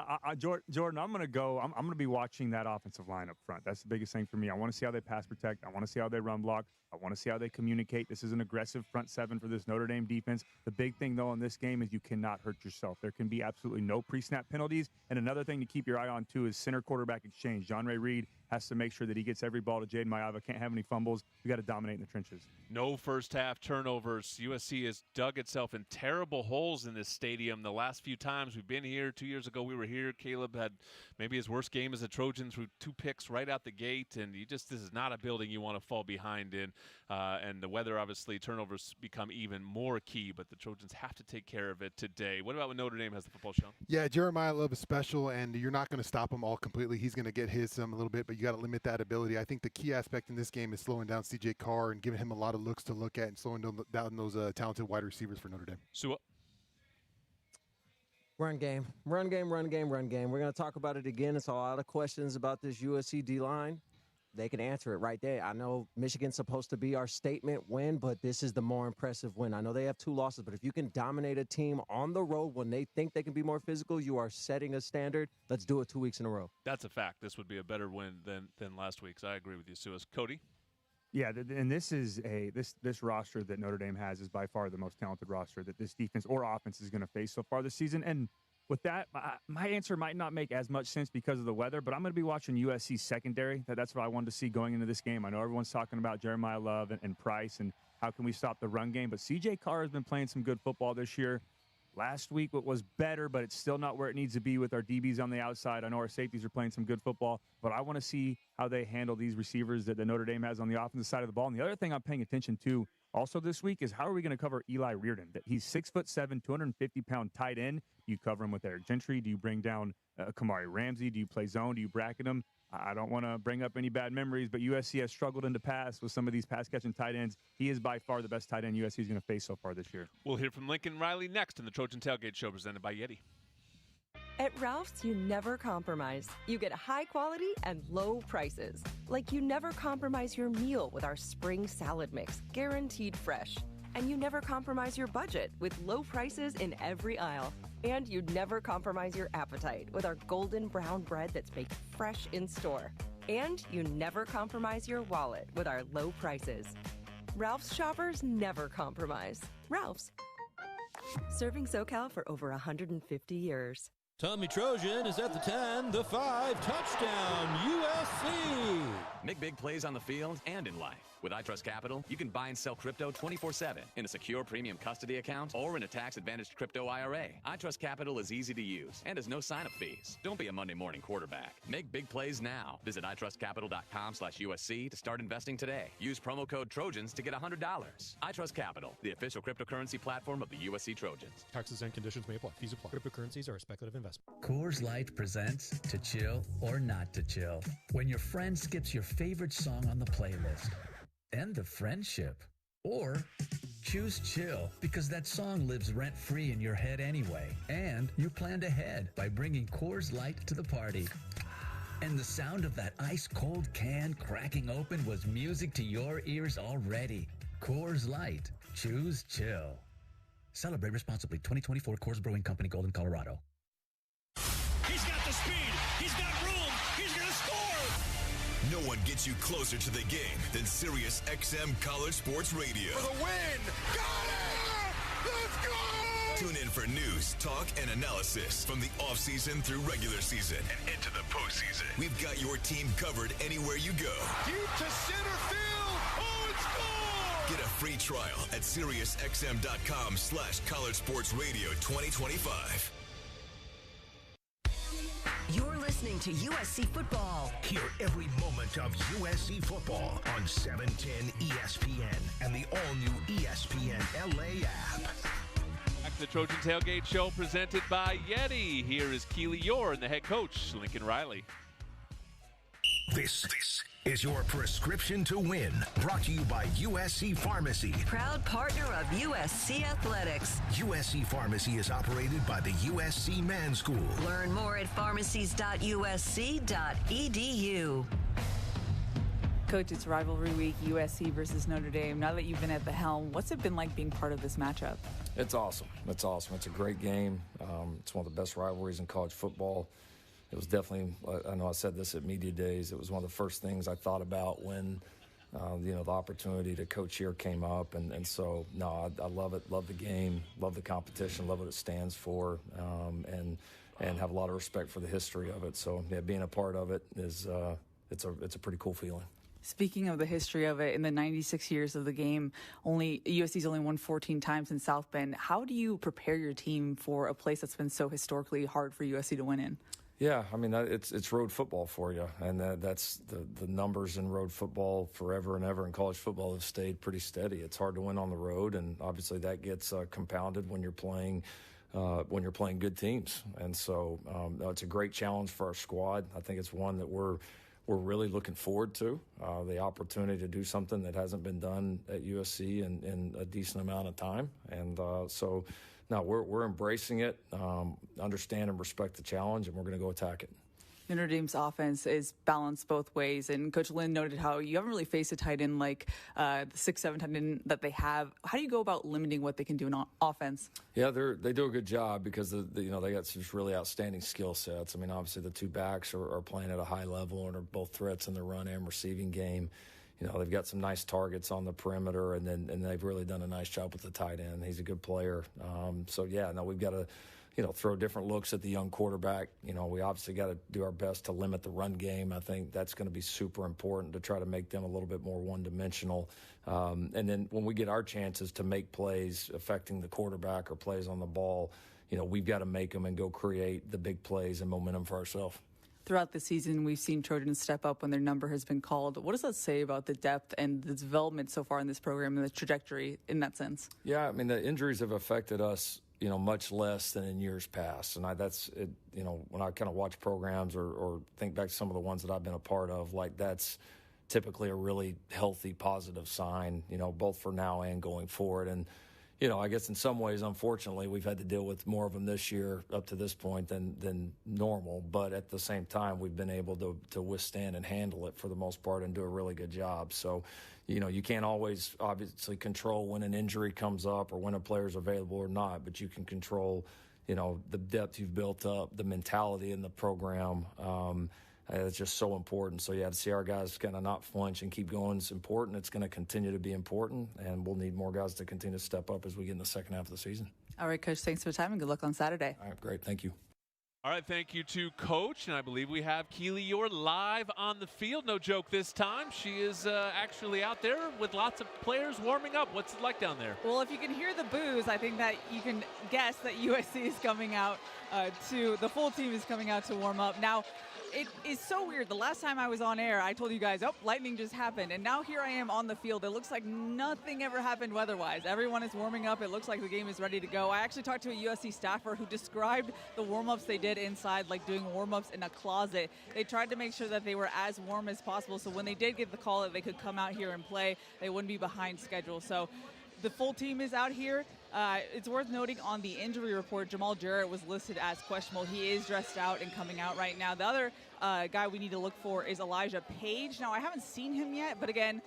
Jordan, I'm going to be watching that offensive line up front. That's the biggest thing for me. I want to see how they pass protect. I want to see how they run block. I want to see how they communicate. This is an aggressive front seven for this Notre Dame defense. The big thing, though, in this game is you cannot hurt yourself. There can be absolutely no pre-snap penalties. And another thing to keep your eye on, too, is center-quarterback exchange. John Ray Reed has to make sure that he gets every ball to Jaden Maiava. Can't have any fumbles. You got to dominate in the trenches. No first-half turnovers. USC has dug itself in terrible holes in this stadium the last few times we've been here. 2 years ago we were here. Caleb had maybe his worst game as a Trojan through 2 picks right out the gate, and this is not a building you want to fall behind in. And the weather, obviously, turnovers become even more key, but the Trojans have to take care of it today. What about when Notre Dame has the football, Shaun? Yeah, Jeremiah Love is special, and you're not going to stop him all completely. He's going to get his a little bit, but you got to limit that ability. I think the key aspect in this game is slowing down C.J. Carr and giving him a lot of looks to look at and slowing down those talented wide receivers for Notre Dame. So, Run game. We're going to talk about it again. It's a lot of questions about this USC D-line. They can answer it right there. I know Michigan's supposed to be our statement win, but this is the more impressive win. I know they have 2 losses, but if you can dominate a team on the road when they think they can be more physical, you are setting a standard. Let's do it 2 weeks in a row. That's a fact. This would be a better win than last week's. I agree with you, Suez. Cody? Yeah, and this is this roster that Notre Dame has is by far the most talented roster that this defense or offense is going to face so far this season. And with that, my answer might not make as much sense because of the weather, but I'm going to be watching USC secondary. That's what I wanted to see going into this game. I know everyone's talking about Jeremiah Love and Price and how can we stop the run game, but C.J. Carr has been playing some good football this year. Last week it was better, but it's still not where it needs to be with our DBs on the outside. I know our safeties are playing some good football, but I want to see how they handle these receivers that the Notre Dame has on the offensive side of the ball. And the other thing I'm paying attention to also this week is how are we going to cover Eli Reardon? That he's 6'7", 250-pound tight end. Do you cover him with Eric Gentry? Do you bring down Kamari Ramsey? Do you play zone? Do you bracket him? I don't want to bring up any bad memories, but USC has struggled in the past with some of these pass-catching tight ends. He is by far the best tight end USC is going to face so far this year. We'll hear from Lincoln Riley next in the Trojan Tailgate Show presented by YETI. At Ralph's, you never compromise. You get high quality and low prices. Like you never compromise your meal with our spring salad mix, guaranteed fresh. And you never compromise your budget with low prices in every aisle. And you never compromise your appetite with our golden brown bread that's baked fresh in store. And you never compromise your wallet with our low prices. Ralph's shoppers never compromise. Ralph's. Serving SoCal for over 150 years. Tommy Trojan is at the 10, the 5, touchdown, USC! Make big plays on the field and in life. With iTrust Capital, you can buy and sell crypto 24/7 in a secure premium custody account or in a tax-advantaged crypto IRA. iTrust Capital is easy to use and has no sign-up fees. Don't be a Monday morning quarterback. Make big plays now. Visit itrustcapital.com/USC to start investing today. Use promo code Trojans to get $100. iTrust Capital, the official cryptocurrency platform of the USC Trojans. Taxes and conditions may apply. Fees apply. Cryptocurrencies are a speculative investment. Coors Light presents To Chill or Not to Chill. When your friend skips your favorite song on the playlist. End the friendship. Or choose chill because that song lives rent-free in your head anyway. And you planned ahead by bringing Coors Light to the party. And the sound of that ice-cold can cracking open was music to your ears already. Coors Light. Choose chill. Celebrate responsibly. 2024 Coors Brewing Company, Golden, Colorado. He's got the speed. He's got room. He's going to score. No one gets you closer to the game than Sirius XM College Sports Radio. For the win. Got it! Let's go! Tune in for news, talk, and analysis from the offseason through regular season and into the postseason. We've got your team covered anywhere you go. Deep to center field. Oh, it's gone! Get a free trial at SiriusXM.com/College Sports Radio 2025. You're listening to USC Football. Hear every moment of USC football on 710 ESPN and the all-new ESPNLA app. Back to the Trojan Tailgate Show presented by YETI. Here is Keely Eure and the head coach, Lincoln Riley. This is your prescription to win. Brought to you by USC Pharmacy. Proud partner of USC Athletics. USC Pharmacy is operated by the USC Man School. Learn more at pharmacies.usc.edu. Coach, it's rivalry week, USC versus Notre Dame. Now that you've been at the helm, what's it been like being part of this matchup? It's awesome. It's awesome. It's a great game. It's one of the best rivalries in college football. It was definitely, I know I said this at media days, it was one of the first things I thought about when, the opportunity to coach here came up. And so, no, I love it, love the game, love the competition, love what it stands for, and have a lot of respect for the history of it. So, yeah, being a part of it is, it's a pretty cool feeling. Speaking of the history of it, in the 96 years of the game, USC's only won 14 times in South Bend. How do you prepare your team for a place that's been so historically hard for USC to win in? Yeah, I mean, it's road football for you, and that's the numbers in road football forever and ever in college football have stayed pretty steady. It's hard to win on the road, and obviously that gets compounded when you're playing good teams. And so it's a great challenge for our squad. I think it's one that we're really looking forward to, the opportunity to do something that hasn't been done at USC in a decent amount of time, and so. No, we're embracing it, understand and respect the challenge, and we're going to go attack it. Notre Dame's offense is balanced both ways, and Coach Lynn noted how you haven't really faced a tight end like the 6'7" tight end that they have. How do you go about limiting what they can do in offense? Yeah, they do a good job because they got some really outstanding skill sets. I mean, obviously the two backs are playing at a high level and are both threats in the run and receiving game. They've got some nice targets on the perimeter, and they've really done a nice job with the tight end. He's a good player. We've got to, throw different looks at the young quarterback. We obviously got to do our best to limit the run game. I think that's going to be super important to try to make them a little bit more one-dimensional. And then when we get our chances to make plays affecting the quarterback or plays on the ball, we've got to make them and go create the big plays and momentum for ourselves. Throughout the season, we've seen Trojans step up when their number has been called. What does that say about the depth and the development so far in this program and the trajectory in that sense? Yeah, I mean, the injuries have affected us, much less than in years past. And that's it. When I kind of watch programs or think back to some of the ones that I've been a part of, like that's typically a really healthy, positive sign, both for now and going forward. And, I guess in some ways, unfortunately, we've had to deal with more of them this year up to this point than normal. But at the same time, we've been able to withstand and handle it for the most part and do a really good job. So, you can't always obviously control when an injury comes up or when a player's available or not, but you can control, the depth you've built up, the mentality in the program. It's just so important. So, to see our guys kind of not flinch and keep going is important. It's going to continue to be important, and we'll need more guys to continue to step up as we get in the second half of the season. All right, Coach, thanks for the time, and good luck on Saturday. All right, great. Thank you. All right, thank you to Coach, and I believe we have Keely Eure live on the field. No joke this time. She is actually out there with lots of players warming up. What's it like down there? Well, if you can hear the boos, I think that you can guess that USC is coming out the full team is coming out to warm up. Now, it is so weird. The last time I was on air, I told you guys, lightning just happened. And now here I am on the field. It looks like nothing ever happened weather-wise. Everyone is warming up. It looks like the game is ready to go. I actually talked to a USC staffer who described the warm-ups they did inside, like doing warm-ups in a closet. They tried to make sure that they were as warm as possible, so when they did get the call that they could come out here and play, they wouldn't be behind schedule. So the full team is out here. It's worth noting on the injury report, Jamal Jarrett was listed as questionable. He is dressed out and coming out right now. The other guy we need to look for is Elijah Page. Now, I haven't seen him yet, but again,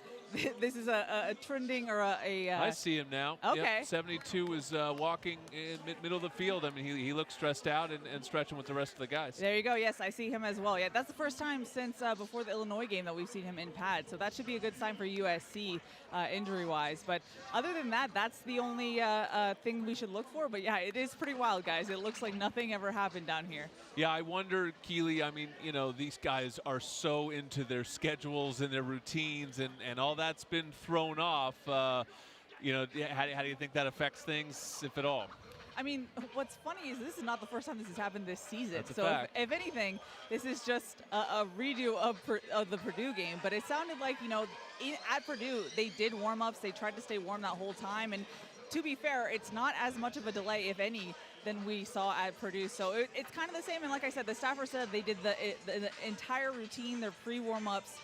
this is a trending or I see him now. Okay. Yep, 72 is walking in middle of the field. I mean, he looks stressed out and stretching with the rest of the guys. There you go. Yes, I see him as well. Yeah, that's the first time since before the Illinois game that we've seen him in pads. So that should be a good sign for USC injury-wise. But other than that, that's the only thing we should look for. But yeah, it is pretty wild, guys. It looks like nothing ever happened down here. Yeah, I wonder, Keely, I mean, these guys are so into their schedules and their routines and all that's been thrown off. How do you think that affects things, if at all? I mean, what's funny is this is not the first time this has happened this season. That's a so fact. If anything, this is just a redo of the Purdue game. But it sounded like, at Purdue, they did warm-ups. They tried to stay warm that whole time. And to be fair, it's not as much of a delay, if any, than we saw at Purdue. So it's kind of the same. And like I said, the staffer said they did the entire routine, their pre-warm-ups,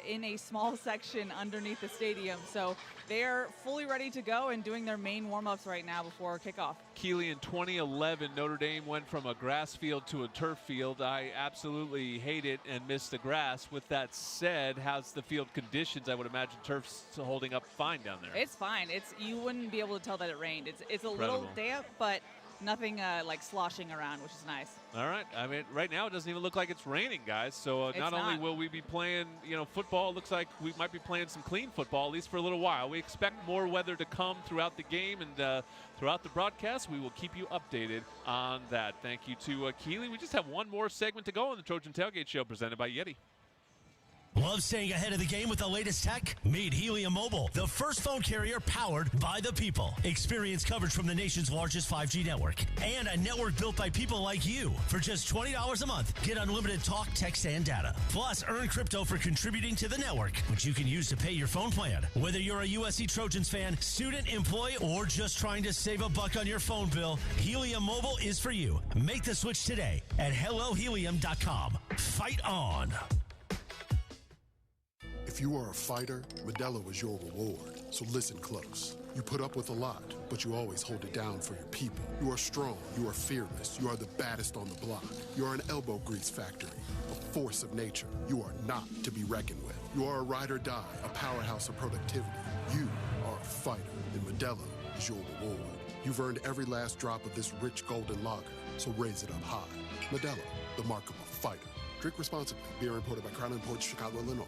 in a small section underneath the stadium. So they're fully ready to go and doing their main warm-ups right now before kickoff. Keely, in 2011, Notre Dame went from a grass field to a turf field. I absolutely hate it and miss the grass. With that said, how's the field conditions? I would imagine turf's holding up fine down there. It's fine. You wouldn't be able to tell that it rained. It's a Incredible. little damp, but nothing like sloshing around, which is nice. All right. I mean, right now it doesn't even look like it's raining, guys. So not only will we be playing, football, it looks like we might be playing some clean football, at least for a little while. We expect more weather to come throughout the game and throughout the broadcast. We will keep you updated on that. Thank you to Keely. We just have one more segment to go on the Trojan Tailgate Show presented by YETI. Love staying ahead of the game with the latest tech? Meet Helium Mobile, the first phone carrier powered by the people. Experience coverage from the nation's largest 5G network and a network built by people like you. For just $20 a month, get unlimited talk, text, and data. Plus, earn crypto for contributing to the network, which you can use to pay your phone plan. Whether you're a USC Trojans fan, student, employee, or just trying to save a buck on your phone bill, Helium Mobile is for you. Make the switch today at HelloHelium.com. Fight on. If you are a fighter, Modelo is your reward. So listen close. You put up with a lot, but you always hold it down for your people. You are strong. You are fearless. You are the baddest on the block. You are an elbow grease factory, a force of nature. You are not to be reckoned with. You are a ride or die, a powerhouse of productivity. You are a fighter, and Modelo is your reward. You've earned every last drop of this rich golden lager, so raise it up high. Modelo, the mark of a fighter. Drink responsibly. Beer imported by Crown Imports, Chicago, Illinois.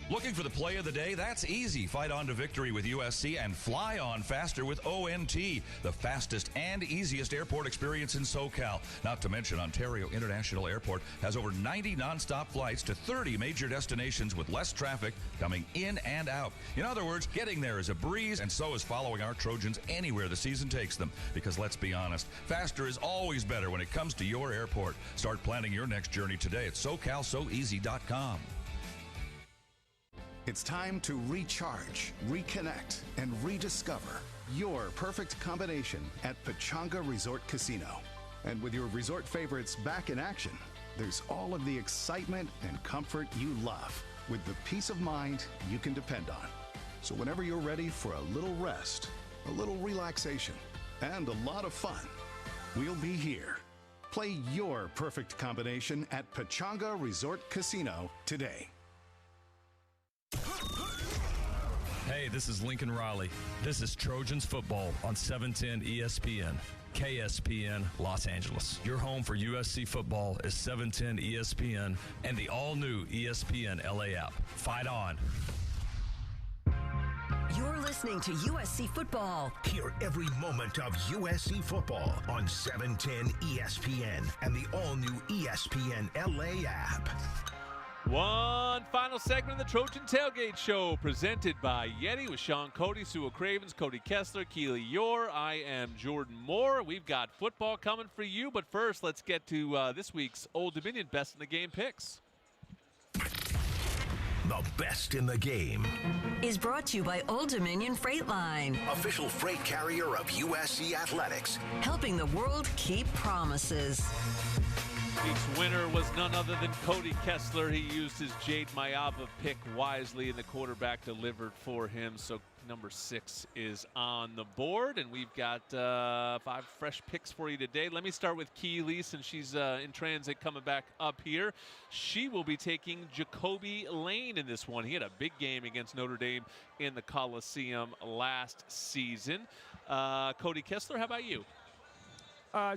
Looking for the play of the day? That's easy. Fight on to victory with USC and fly on faster with ONT, the fastest and easiest airport experience in SoCal. Not to mention, Ontario International Airport has over 90 nonstop flights to 30 major destinations with less traffic coming in and out. In other words, getting there is a breeze, and so is following our Trojans anywhere the season takes them. Because let's be honest, faster is always better when it comes to your airport. Start planning your next journey today at SoCalSoEasy.com. It's time to recharge, reconnect, and rediscover your perfect combination at Pechanga Resort Casino. And with your resort favorites back in action, there's all of the excitement and comfort you love, with the peace of mind you can depend on. So whenever you're ready for a little rest a little relaxation, and a lot of fun. We'll be here. Play your perfect combination at Pechanga Resort Casino today. Hey, this is Lincoln Riley. This is Trojans football on 710 ESPN. KSPN Los Angeles. Your home for USC football is 710 ESPN and the all-new ESPNLA app. Fight on. You're listening to USC football. Hear every moment of USC football on 710 ESPN and the all-new ESPNLA app. One final segment of the Trojan Tailgate Show presented by YETI with Shaun Cody, Cravens, Cody Kessler, Keely Eure. I am Jordan Moore. We've got football coming for you, but first let's get to this week's Old Dominion Best in the Game picks. The best in the game is brought to you by Old Dominion Freight Line, official freight carrier of USC Athletics, helping the world keep promises. Week's winner was none other than Cody Kessler. He used his Jade Mayava pick wisely, and the quarterback delivered for him. So number 6 is on the board, and we've got 5 fresh picks for you today. Let me start with Keely, since she's in transit coming back up here. She will be taking Jacoby Lane in this one. He had a big game against Notre Dame in the Coliseum last season. Cody Kessler, how about you?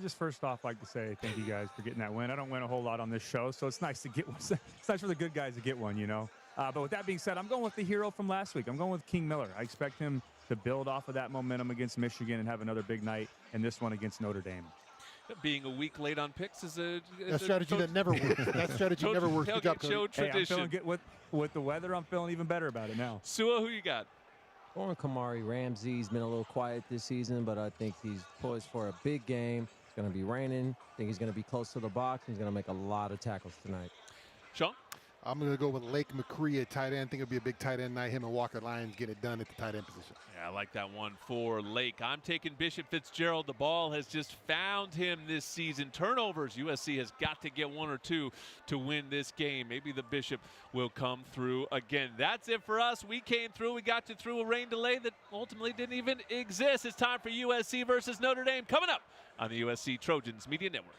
Just first off, I'd like to say thank you guys for getting that win. I don't win a whole lot on this show, so it's nice to get one. It's nice for the good guys to get one, you know. But with that being said, I'm going with the hero from last week. I'm going with King Miller. I expect him to build off of that momentum against Michigan and have another big night in this one against Notre Dame. Being a week late on picks is a strategy that never works. That strategy never works. Good job, show Cody. tradition. Hey, I'm feeling good with the weather. I'm feeling even better about it now. Sua, who you got? Going Kamari Ramsey. He's been a little quiet this season, but I think he's poised for a big game. It's going to be raining. I think he's going to be close to the box. He's going to make a lot of tackles tonight. Shaun? I'm going to go with Lake McCree at tight end. I think it'll be a big tight end night. Him and Walker Lyons get it done at the tight end position. Yeah, I like that one for Lake. I'm taking Bishop Fitzgerald. The ball has just found him this season. Turnovers. USC has got to get 1 or 2 to win this game. Maybe the Bishop will come through again. That's it for us. We came through. We got you through a rain delay that ultimately didn't even exist. It's time for USC versus Notre Dame coming up on the USC Trojans Media Network.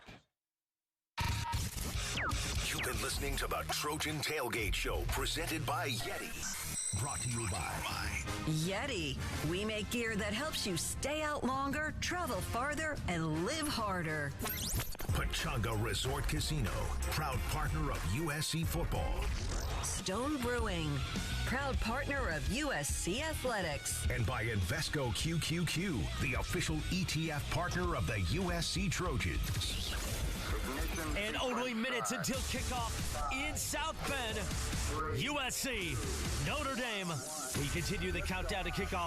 You've been listening to the Trojan Tailgate Show presented by YETI. Brought to you by YETI. We make gear that helps you stay out longer, travel farther, and live harder. Pechanga Resort Casino, proud partner of USC football. Stone Brewing, proud partner of USC Athletics. And by Invesco QQQ, the official ETF partner of the USC Trojans. And only minutes until kickoff in South Bend, USC, Notre Dame. We continue the countdown to kickoff.